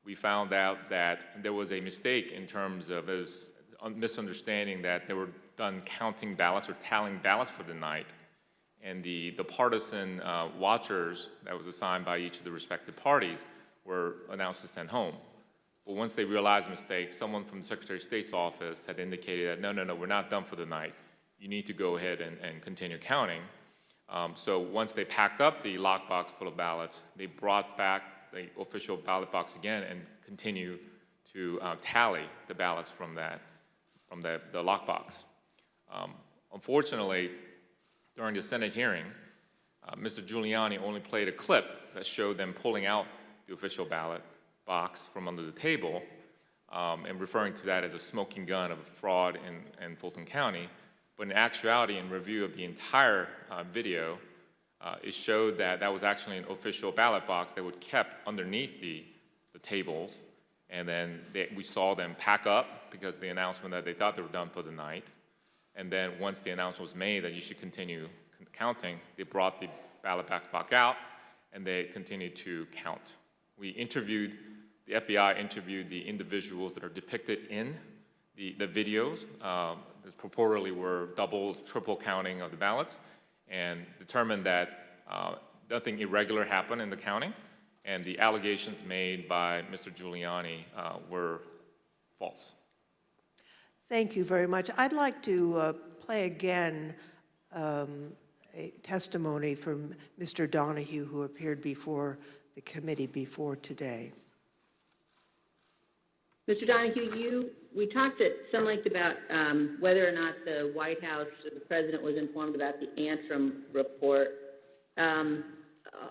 We found out that there was a mistake in terms of a misunderstanding that they were done counting ballots or tallying ballots for the night, and the partisan watchers that was assigned by each of the respective parties were announced to send home. But once they realized the mistake, someone from the Secretary of State's office had indicated that, no, we're not done for the night. You need to go ahead and continue counting. So once they packed up the lockbox full of ballots, they brought back the official ballot box again and continued to tally the ballots from the lockbox. Unfortunately, during the Senate hearing, Mr. Giuliani only played a clip that showed them pulling out the official ballot box from under the table and referring to that as a smoking gun of fraud in Fulton County. But in actuality, in review of the entire video, it showed that that was actually an official ballot box that was kept underneath the tables. And then we saw them pack up because of the announcement that they thought they were done for the night. And then once the announcement was made that you should continue counting, they brought the ballot box out and they continued to count. The FBI interviewed the individuals that are depicted in the videos that purportedly were double, triple counting of the ballots, and determined that nothing irregular happened in the counting, and the allegations made by Mr. Giuliani were false. Thank you very much. I'd like to play again a testimony from Mr. Donahue, who appeared before the committee before today. Mr. Donahue, we talked at some length about whether or not the White House or the president was informed about the Antrim report. On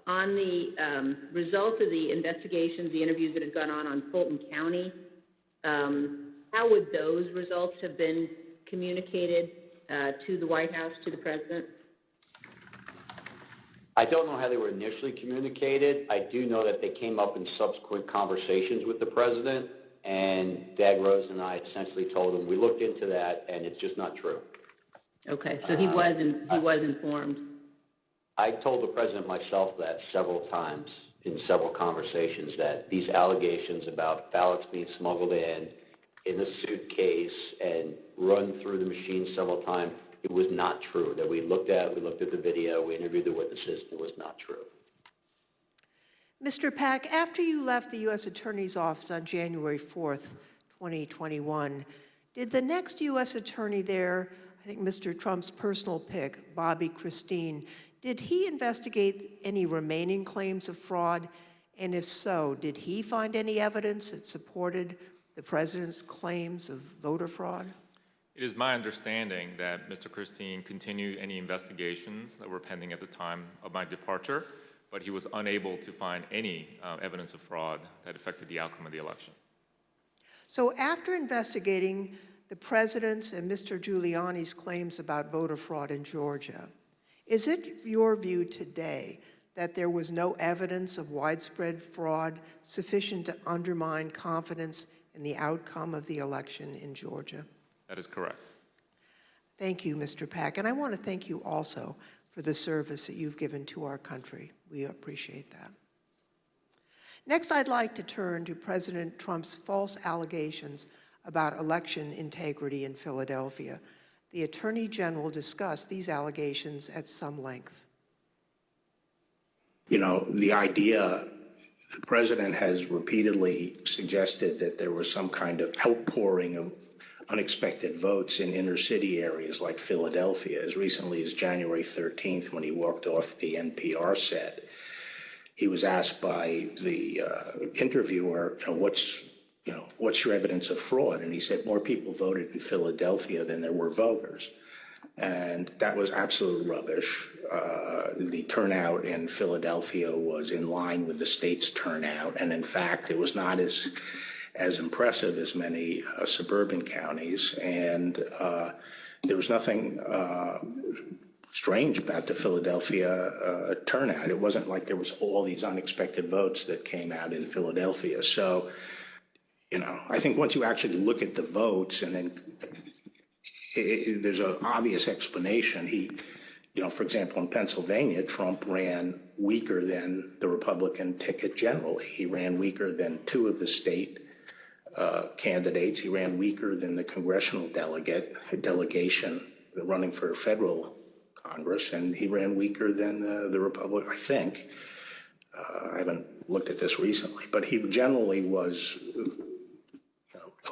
the results of the investigations, the interviews that had gone on Fulton County, how would those results have been communicated to the White House, to the president? I don't know how they were initially communicated. I do know that they came up in subsequent conversations with the president, and Dag Rose and I essentially told him we looked into that, and it's just not true. Okay, so he was informed. I told the president myself that several times in several conversations, that these allegations about ballots being smuggled in a suitcase and run through the machine several times, it was not true. That we looked at the video, we interviewed the witnesses, it was not true. Mr. Pack, after you left the U.S. Attorney's Office on January 4th, 2021, did the next U.S. Attorney there, I think Mr. Trump's personal pick, Bobby Christine, did he investigate any remaining claims of fraud? And if so, did he find any evidence that supported the president's claims of voter fraud? It is my understanding that Mr. Christine continued any investigations that were pending at the time of my departure, but he was unable to find any evidence of fraud that affected the outcome of the election. So after investigating the president's and Mr. Giuliani's claims about voter fraud in Georgia, is it your view today that there was no evidence of widespread fraud sufficient to undermine confidence in the outcome of the election in Georgia? That is correct. Thank you, Mr. Pack. And I want to thank you also for the service that you've given to our country. We appreciate that. Next, I'd like to turn to President Trump's false allegations about election integrity in Philadelphia. The Attorney General discussed these allegations at some length. You know, the idea, the president has repeatedly suggested that there was some kind of outpouring of unexpected votes in inner city areas like Philadelphia. As recently as January 13th, when he walked off the NPR set, he was asked by the interviewer, what's your evidence of fraud? And he said more people voted in Philadelphia than there were voters. And that was absolute rubbish. The turnout in Philadelphia was in line with the state's turnout. And in fact, it was not as impressive as many suburban counties. And there was nothing strange about the Philadelphia turnout. It wasn't like there was all these unexpected votes that came out in Philadelphia. So, I think once you actually look at the votes, and then there's an obvious explanation. For example, in Pennsylvania, Trump ran weaker than the Republican ticket generally. He ran weaker than two of the state candidates. He ran weaker than the congressional delegation running for federal Congress, and he ran weaker than the Republican, I think. I haven't looked at this recently, but he generally was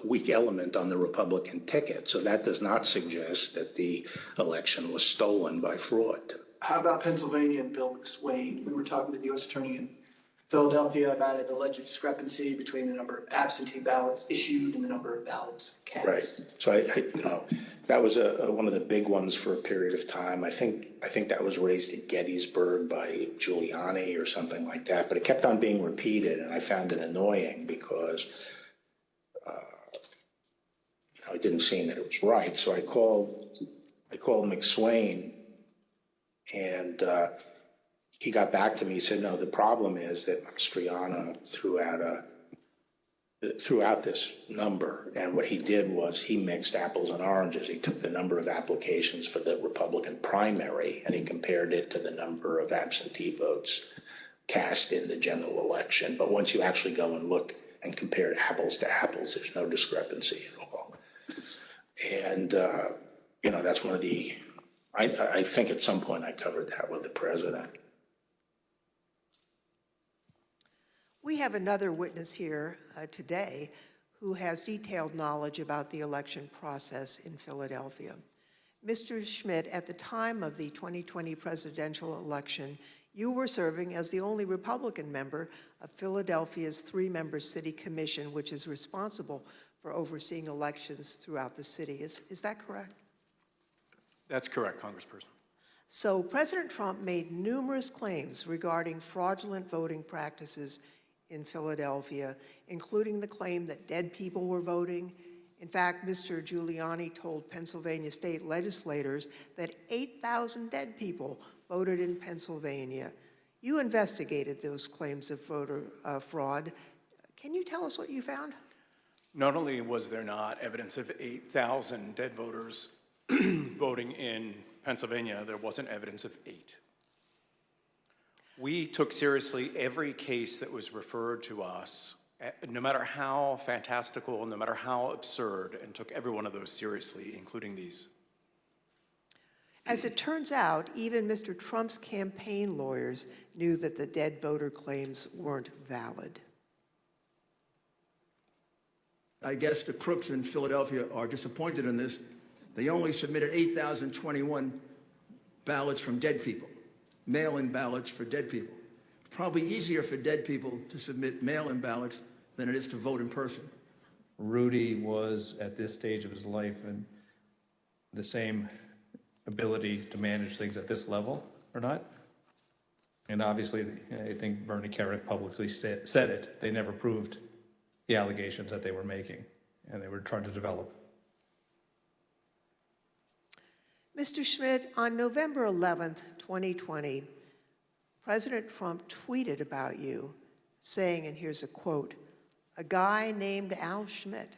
a weak element on the Republican ticket. So that does not suggest that the election was stolen by fraud. How about Pennsylvania and Bill McSwain? We were talking to the U.S. Attorney in Philadelphia about an alleged discrepancy between the number of absentee ballots issued and the number of ballots cast. Right. So that was one of the big ones for a period of time. I think that was raised at Gettysburg by Giuliani or something like that. But it kept on being repeated, and I found it annoying because it didn't seem that it was right. So I called McSwain, and he got back to me. He said, no, the problem is that Mastriano threw out this number, and what he did was he mixed apples and oranges. He took the number of applications for the Republican primary, and he compared it to the number of absentee votes cast in the general election. But once you actually go and look and compare apples to apples, there's no discrepancy at all. And, that's one of the, I think at some point I covered that with the president. We have another witness here today who has detailed knowledge about the election process in Philadelphia. Mr. Schmidt, at the time of the 2020 presidential election, you were serving as the only Republican member of Philadelphia's three-member city commission, which is responsible for overseeing elections throughout the city. Is that correct? That's correct, Congressperson. So President Trump made numerous claims regarding fraudulent voting practices in Philadelphia, including the claim that dead people were voting. In fact, Mr. Giuliani told Pennsylvania state legislators that 8,000 dead people voted in Pennsylvania. You investigated those claims of voter fraud. Can you tell us what you found? Not only was there not evidence of 8,000 dead voters voting in Pennsylvania, there wasn't evidence of 8. We took seriously every case that was referred to us, no matter how fantastical, no matter how absurd, and took every one of those seriously, including these. As it turns out, even Mr. Trump's campaign lawyers knew that the dead voter claims weren't valid. I guess the crooks in Philadelphia are disappointed in this. They only submitted 8,021 ballots from dead people, mail-in ballots for dead people. It's probably easier for dead people to submit mail-in ballots than it is to vote in person. Rudy was, at this stage of his life, in the same ability to manage things at this level or not. And obviously, I think Bernie Kerik publicly said it. They never proved the allegations that they were making, and they were trying to develop. Mr. Schmidt, on November 11th, 2020, President Trump tweeted about you, saying, and here's a quote, "A guy named Al Schmidt,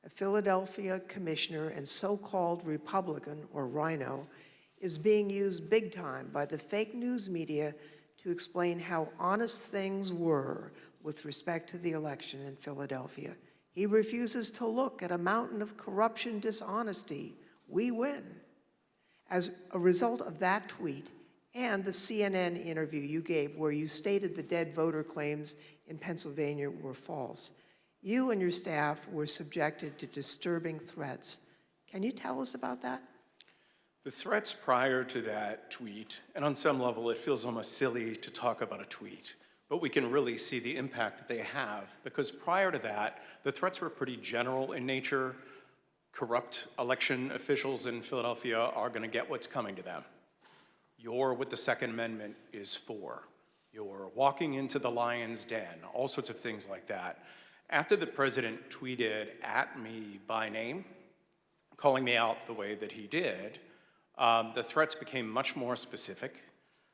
a Philadelphia commissioner and so-called Republican, or Rhino, is being used big time by the fake news media to explain how honest things were with respect to the election in Philadelphia. He refuses to look at a mountain of corruption, dishonesty. We win." As a result of that tweet and the CNN interview you gave where you stated the dead voter claims in Pennsylvania were false, you and your staff were subjected to disturbing threats. Can you tell us about that? The threats prior to that tweet, and on some level it feels almost silly to talk about a tweet, but we can really see the impact that they have, because prior to that, the threats were pretty general in nature. Corrupt election officials in Philadelphia are going to get what's coming to them. You're what the Second Amendment is for. You're walking into the lion's den, all sorts of things like that. After the president tweeted at me by name, calling me out the way that he did, the threats became much more specific,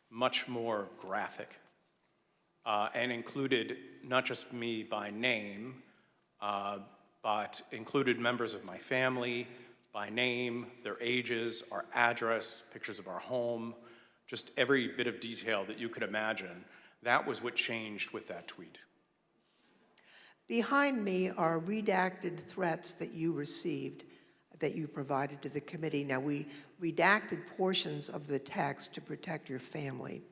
much more graphic, and included not just me by name, but included members of my family by name, their ages, our address, pictures of our home, just every bit of detail that you could imagine. That was what changed with that tweet. Behind me are redacted threats that you received, that you provided to the committee. Now, we redacted portions of the text to protect your family.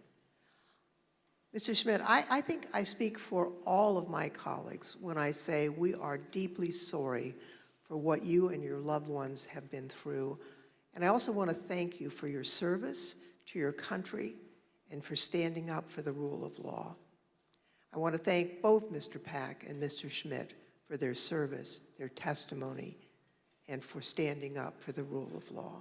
Mr. Schmidt, I think I speak for all of my colleagues when I say we are deeply sorry for what you and your loved ones have been through. And I also want to thank you for your service to your country and for standing up for the rule of law. I want to thank both Mr. Pack and Mr. Schmidt for their service, their testimony, and for standing up for the rule of law.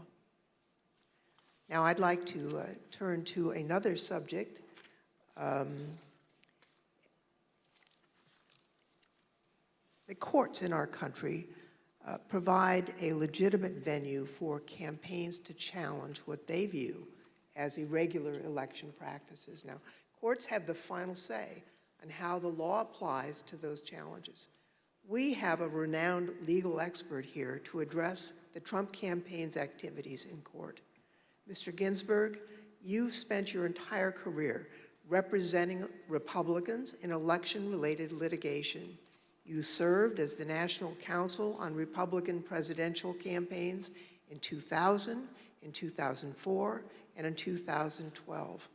Now I'd like to turn to another subject. The courts in our country provide a legitimate venue for campaigns to challenge what they view as irregular election practices. Now, courts have the final say on how the law applies to those challenges. We have a renowned legal expert here to address the Trump campaign's activities in court. Mr. Ginsburg, you've spent your entire career representing Republicans in election-related litigation. You served as the National Counsel on Republican presidential campaigns in 2000, in 2004, and in 2012.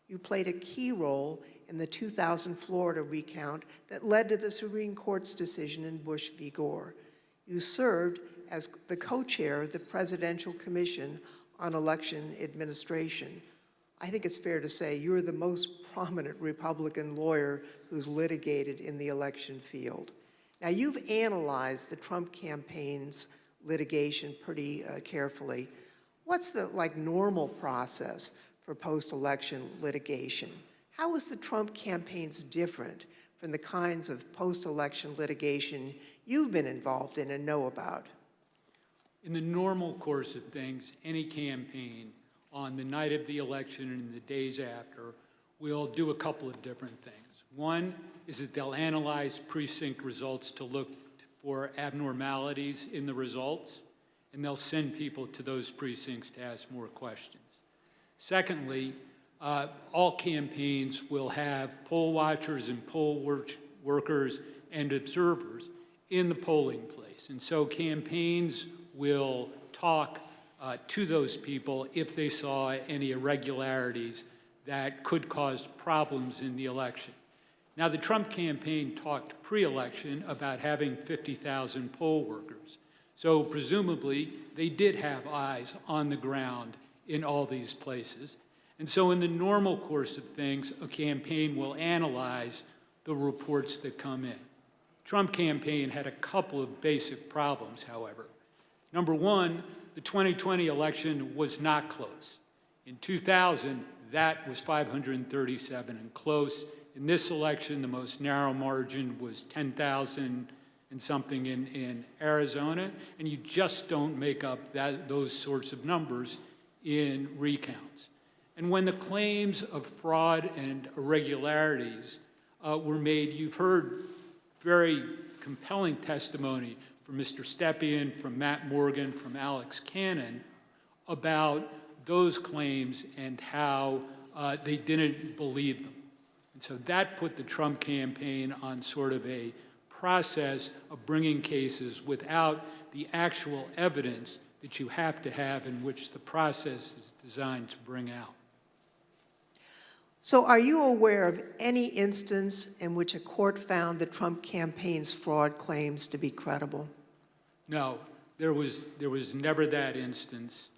You played a key role in the 2000 Florida recount that led to the Supreme Court's decision in Bush v. Gore. You served as the co-chair of the Presidential Commission on election administration, I think it's fair to say you're the most prominent Republican lawyer who's litigated in the election field. Now, you've analyzed the Trump campaign's litigation pretty carefully. What's the normal process for post-election litigation? How is the Trump campaign's different from the kinds of post-election litigation you've been involved in and know about? In the normal course of things, any campaign on the night of the election and the days after will do a couple of different things. One is that they'll analyze precinct results to look for abnormalities in the results, and they'll send people to those precincts to ask more questions. Secondly, all campaigns will have poll watchers and poll workers and observers in the polling place. And so campaigns will talk to those people if they saw any irregularities that could cause problems in the election. Now, the Trump campaign talked pre-election about having 50,000 poll workers. So presumably, they did have eyes on the ground in all these places. And so in the normal course of things, a campaign will analyze the reports that come in. Trump campaign had a couple of basic problems, however. Number one, the 2020 election was not close. In 2000, that was 537 and close. In this election, the most narrow margin was 10,000 and something in Arizona, and you just don't make up those sorts of numbers in recounts. And when the claims of fraud and irregularities were made, you've heard very compelling testimony from Mr. Stepien, from Matt Morgan, from Alex Cannon about those claims and how they didn't believe them. And so that put the Trump campaign on sort of a process of bringing cases without the actual evidence that you have to have in which the process is designed to bring out. So are you aware of any instance in which a court found the Trump campaign's fraud claims to be credible? No, there was never that instance.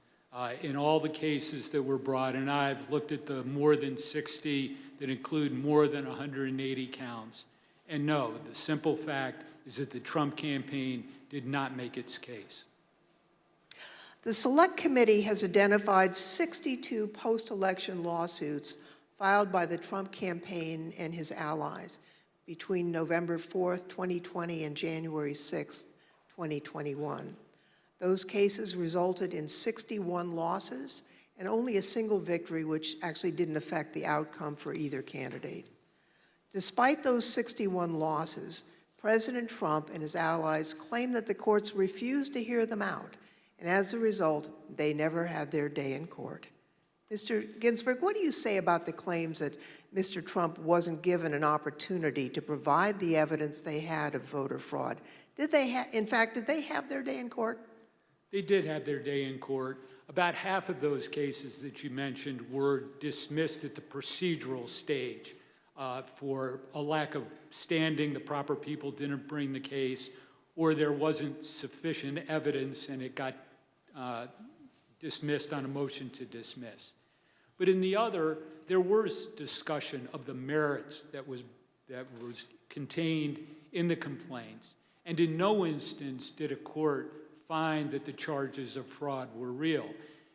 In all the cases that were brought, and I've looked at the more than 60 that include more than 180 counts, and no, the simple fact is that the Trump campaign did not make its case. The Select Committee has identified 62 post-election lawsuits filed by the Trump campaign and his allies between November 4th, 2020 and January 6th, 2021. Those cases resulted in 61 losses and only a single victory, which actually didn't affect the outcome for either candidate. Despite those 61 losses, President Trump and his allies claim that the courts refused to hear them out, and as a result, they never had their day in court. Mr. Ginsburg, what do you say about the claims that Mr. Trump wasn't given an opportunity to provide the evidence they had of voter fraud? Did they have their day in court? They did have their day in court. About half of those cases that you mentioned were dismissed at the procedural stage for a lack of standing. The proper people didn't bring the case, or there wasn't sufficient evidence and it got dismissed on a motion to dismiss. But in the other, there was discussion of the merits that was contained in the complaints. And in no instance did a court find that the charges of fraud were real.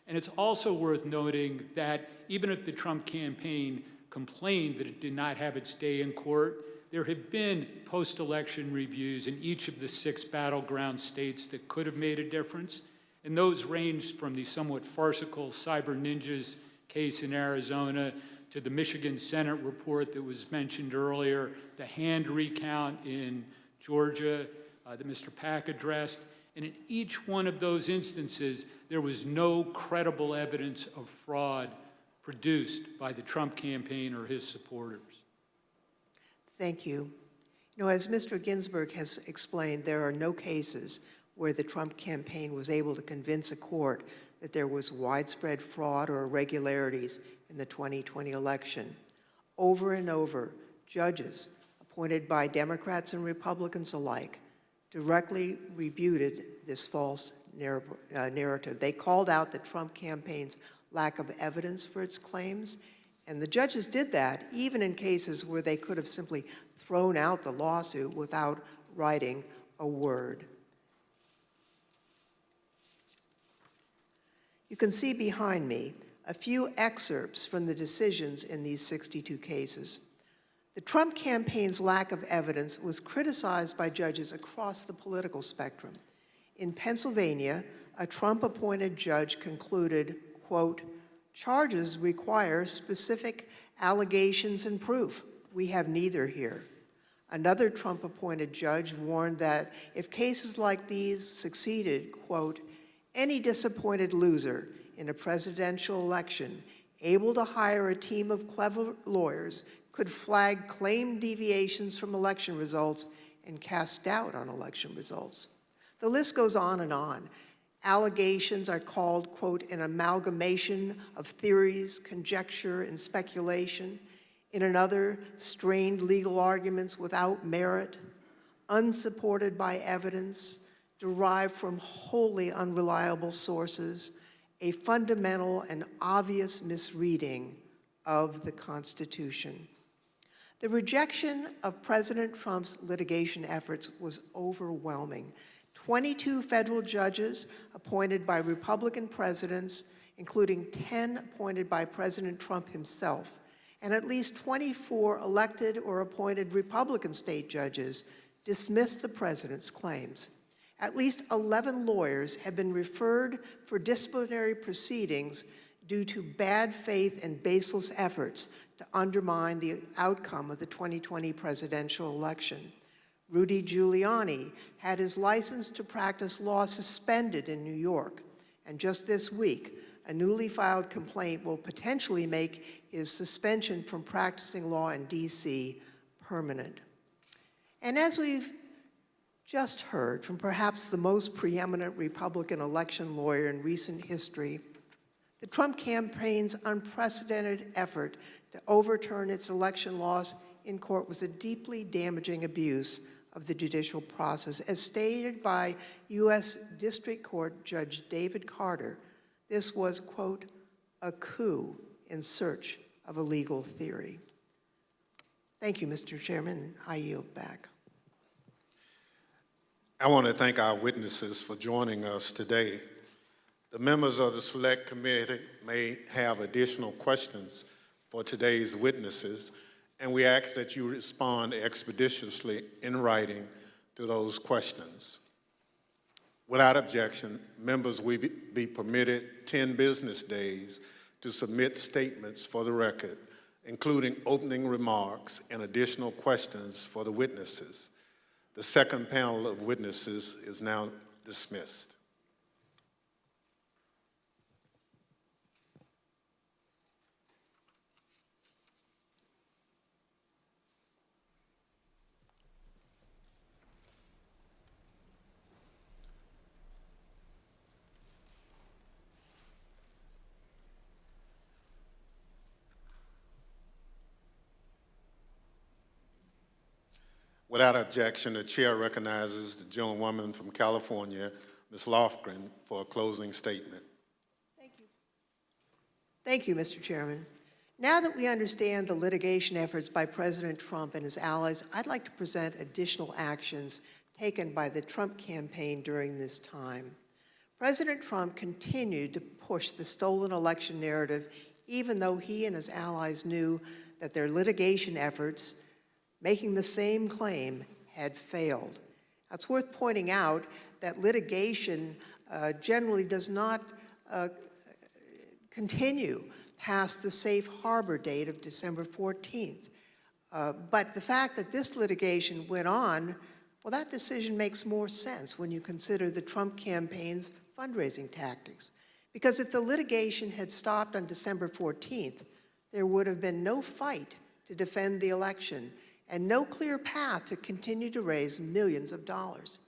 And it's also worth noting that even if the Trump campaign complained that it did not have its day in court, there have been post-election reviews in each of the 6 battleground states that could have made a difference. And those ranged from the somewhat farcical Cyber Ninjas case in Arizona to the Michigan Senate report that was mentioned earlier, the hand recount in Georgia that Mr. Pack addressed. And in each one of those instances, there was no credible evidence of fraud produced by the Trump campaign or his supporters. Thank you. You know, as Mr. Ginsburg has explained, there are no cases where the Trump campaign was able to convince a court that there was widespread fraud or irregularities in the 2020 election. Over and over, judges appointed by Democrats and Republicans alike directly rebutted this false narrative. They called out the Trump campaign's lack of evidence for its claims, and the judges did that even in cases where they could have simply thrown out the lawsuit without writing a word. You can see behind me a few excerpts from the decisions in these 62 cases. The Trump campaign's lack of evidence was criticized by judges across the political spectrum. In Pennsylvania, a Trump-appointed judge concluded, quote, "Charges require specific allegations and proof. We have neither here." Another Trump-appointed judge warned that if cases like these succeeded, quote, "Any disappointed loser in a presidential election able to hire a team of clever lawyers could flag claim deviations from election results and cast doubt on election results." The list goes on and on. Allegations are called, quote, "an amalgamation of theories, conjecture, and speculation." In another, strained legal arguments without merit, unsupported by evidence, derived from wholly unreliable sources, a fundamental and obvious misreading of the Constitution. The rejection of President Trump's litigation efforts was overwhelming. 22 federal judges appointed by Republican presidents, including 10 appointed by President Trump himself, and at least 24 elected or appointed Republican state judges dismissed the president's claims. At least 11 lawyers have been referred for disciplinary proceedings due to bad faith and baseless efforts to undermine the outcome of the 2020 presidential election. Rudy Giuliani had his license to practice law suspended in New York, and just this week, a newly filed complaint will potentially make his suspension from practicing law in D.C. permanent. And as we've just heard from perhaps the most preeminent Republican election lawyer in recent history, the Trump campaign's unprecedented effort to overturn its election loss in court was a deeply damaging abuse of the judicial process. As stated by U.S. District Court Judge David Carter, this was, quote, "a coup in search of a legal theory." Thank you, Mr. Chairman. I yield back. I want to thank our witnesses for joining us today. The members of the Select Committee may have additional questions for today's witnesses, and we ask that you respond expeditiously in writing to those questions. Without objection, members will be permitted 10 business days to submit statements for the record, including opening remarks and additional questions for the witnesses. The second panel of witnesses is now dismissed. Without objection, the chair recognizes the gentlewoman from California, Ms. Lofgren, for a closing statement. Thank you, Mr. Chairman. Now that we understand the litigation efforts by President Trump and his allies, I'd like to present additional actions taken by the Trump campaign during this time. President Trump continued to push the stolen election narrative, even though he and his allies knew that their litigation efforts making the same claim had failed. Now, it's worth pointing out that litigation generally does not continue past the safe harbor date of December 14th. But the fact that this litigation went on, well, that decision makes more sense when you consider the Trump campaign's fundraising tactics. Because if the litigation had stopped on December 14th, there would have been no fight to defend the election and no clear path to continue to raise millions of dollars.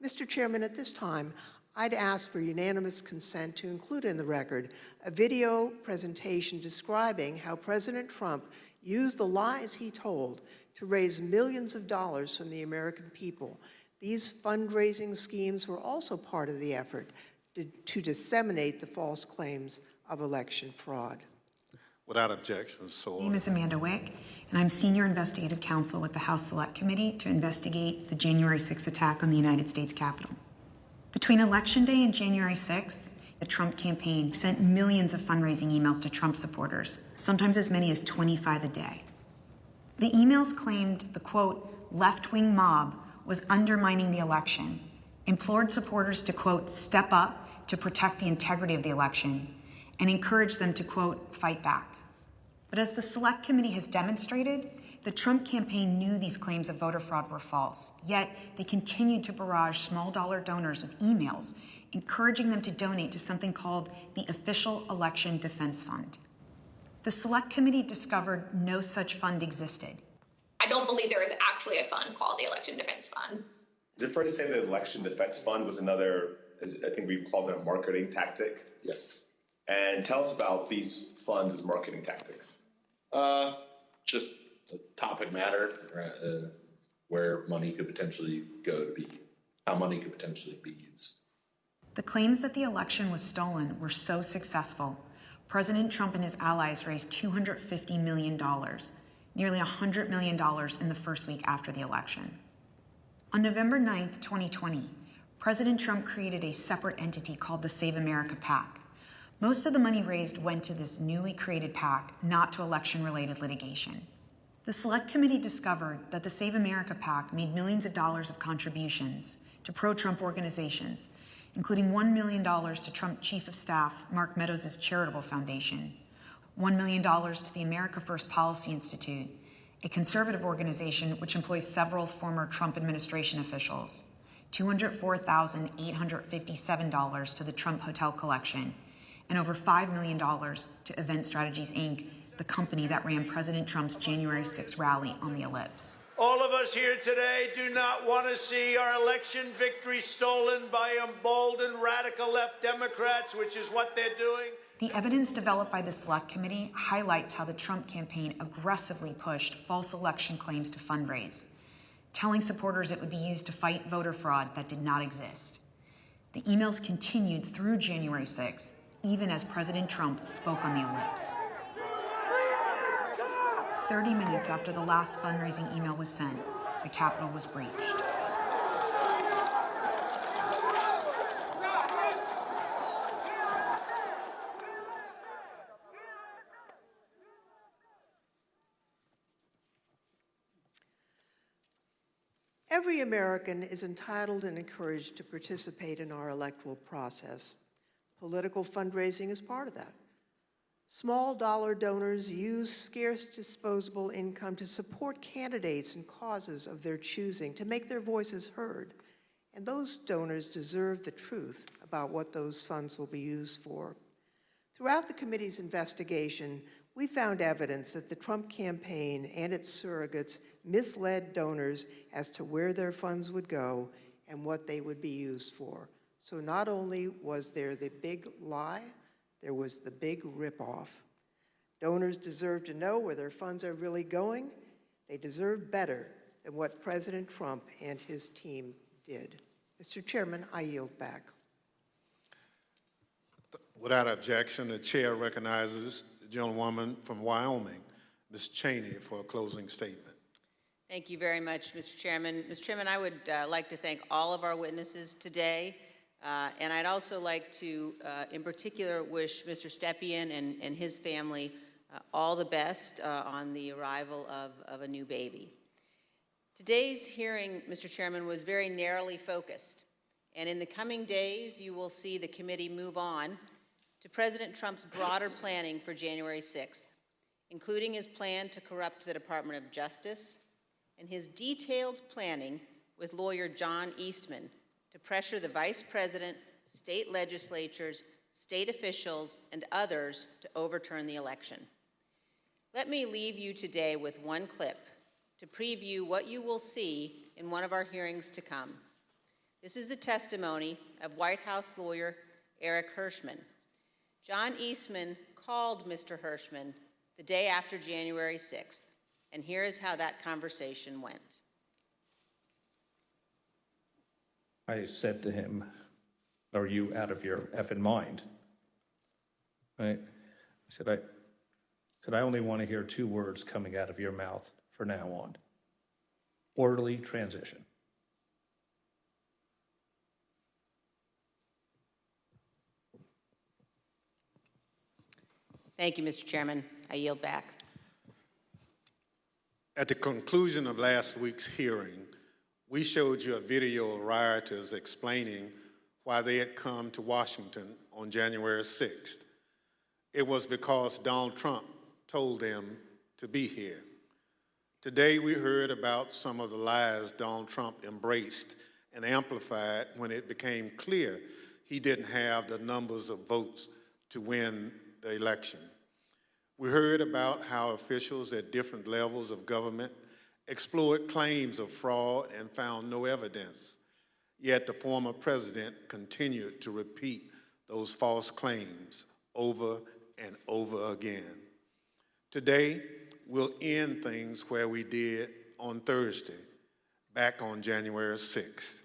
Mr. Chairman, at this time, I'd ask for unanimous consent to include in the record a video presentation describing how President Trump used the lies he told to raise millions of dollars from the American people. These fundraising schemes were also part of the effort to disseminate the false claims of election fraud. Without objection, so My name is Amanda Wick, and I'm Senior Investigative Counsel with the House Select Committee to investigate the January 6th attack on the United States Capitol. Between Election Day and January 6th, the Trump campaign sent millions of fundraising emails to Trump supporters, sometimes as many as 25 a day. The emails claimed the, quote, left-wing mob was undermining the election, implored supporters to, quote, step up to protect the integrity of the election, and encouraged them to, quote, fight back. But as the Select Committee has demonstrated, the Trump campaign knew these claims of voter fraud were false, yet they continued to barrage small-dollar donors with emails, encouraging them to donate to something called the Official Election Defense Fund. The Select Committee discovered no such fund existed. I don't believe there is actually a fund called the Election Defense Fund. Is it fair to say that the Election Defense Fund was another, I think we called it a marketing tactic? Yes. And tell us about these funds as marketing tactics. Just the topic matter, where money could potentially go to be, how money could potentially be used. The claims that the election was stolen were so successful, President Trump and his allies raised $250 million, nearly $100 million in the first week after the election. On November 9th, 2020, President Trump created a separate entity called the Save America PAC. Most of the money raised went to this newly created PAC, not to election-related litigation. The Select Committee discovered that the Save America PAC made millions of dollars of contributions to pro-Trump organizations, including $1 million to Trump Chief of Staff Mark Meadows' charitable foundation, $1 million to the America First Policy Institute, a conservative organization which employs several former Trump administration officials, $204,857 to the Trump Hotel Collection, and over $5 million to Event Strategies, Inc., the company that ran President Trump's January 6th rally on the Ellipse. All of us here today do not want to see our election victory stolen by emboldened radical left Democrats, which is what they're doing. The evidence developed by the Select Committee highlights how the Trump campaign aggressively pushed false election claims to fundraise, telling supporters it would be used to fight voter fraud that did not exist. The emails continued through January 6th, even as President Trump spoke on the Ellipse. 30 minutes after the last fundraising email was sent, the Capitol was breached. Every American is entitled and encouraged to participate in our electoral process. Political fundraising is part of that. Small dollar donors use scarce disposable income to support candidates and causes of their choosing, to make their voices heard. And those donors deserve the truth about what those funds will be used for. Throughout the committee's investigation, we found evidence that the Trump campaign and its surrogates misled donors as to where their funds would go and what they would be used for. So not only was there the big lie, there was the big ripoff. Donors deserve to know where their funds are really going. They deserve better than what President Trump and his team did. Mr. Chairman, I yield back. Without objection, the chair recognizes the gentlewoman from Wyoming, Ms. Cheney, for a closing statement. Thank you very much, Mr. Chairman. Mr. Chairman, I would like to thank all of our witnesses today. And I'd also like to, in particular, wish Mr. Stepien and his family all the best on the arrival of a new baby. Today's hearing, Mr. Chairman, was very narrowly focused. And in the coming days, you will see the committee move on to President Trump's broader planning for January 6th, including his plan to corrupt the Department of Justice and his detailed planning with lawyer John Eastman to pressure the Vice President, state legislatures, state officials, and others to overturn the election. Let me leave you today with one clip to preview what you will see in one of our hearings to come. This is the testimony of White House lawyer Eric Hirschman. John Eastman called Mr. Hirschman the day after January 6th And here is how that conversation went. I said to him, "Are you out of your effing mind?" Right? I said, I only want to hear two words coming out of your mouth from now on. Orderly transition. Thank you, Mr. Chairman. I yield back. At the conclusion of last week's hearing, we showed you a video of rioters explaining why they had come to Washington on January 6th. It was because Donald Trump told them to be here. Today we heard about some of the lies Donald Trump embraced and amplified when it became clear he didn't have the numbers of votes to win the election. We heard about how officials at different levels of government explored claims of fraud and found no evidence. Yet the former president continued to repeat those false claims over and over again. Today, we'll end things where we did on Thursday, back on January 6th,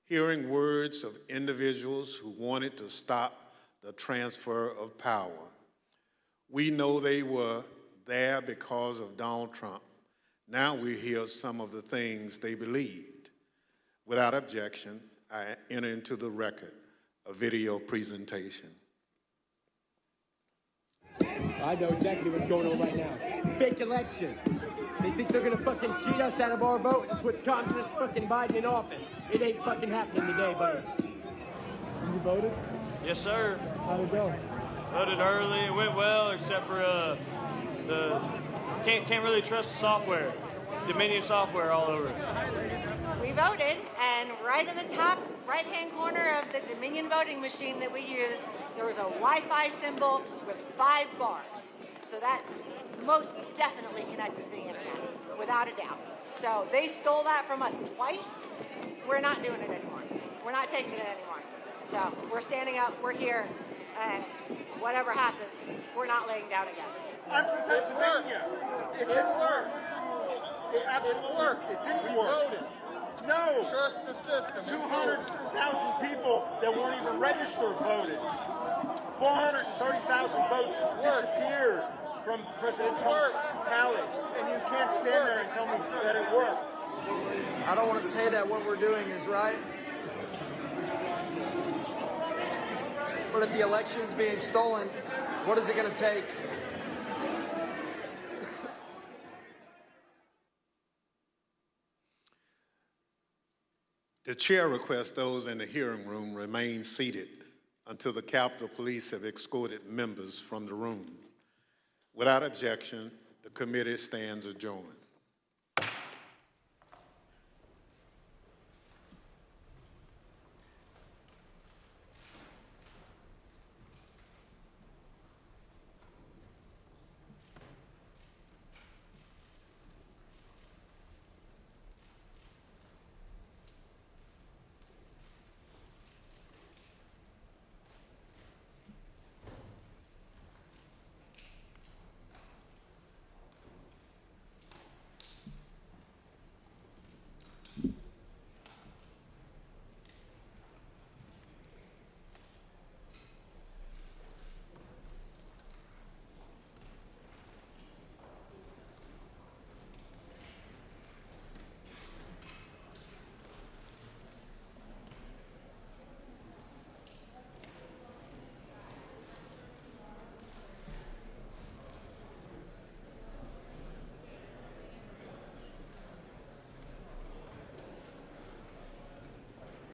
hearing words of individuals who wanted to stop the transfer of power. We know they were there because of Donald Trump. Now we hear some of the things they believed. Without objection, I enter into the record a video presentation. I know exactly what's going on right now. Fake election. They think they're gonna fucking cheat us out of our vote and put communist fucking Biden in office. It ain't fucking happening today, buddy. You voted? Yes, sir. How'd it go? Voted early. It went well, except for the can't really trust the software. Dominion software all over. We voted, and right in the top right-hand corner of the Dominion voting machine that we used, there was a Wi-Fi symbol with 5 bars. So that most definitely connected to the internet, without a doubt. So they stole that from us twice. We're not doing it anymore. We're not taking it anymore. So we're standing up, we're here, and whatever happens, we're not laying down again. I'm from Pennsylvania. It didn't work. It absolutely worked. It didn't work. No. Trust the system. 200,000 people that weren't even registered voted. 430,000 votes disappeared from President Trump's tally. And you can't stand there and tell me that it worked. I don't want to say that what we're doing is right. But if the election's being stolen, what is it going to take? The chair requests those in the hearing room remain seated until the Capitol Police have escorted members from the room. Without objection, the committee stands adjourned.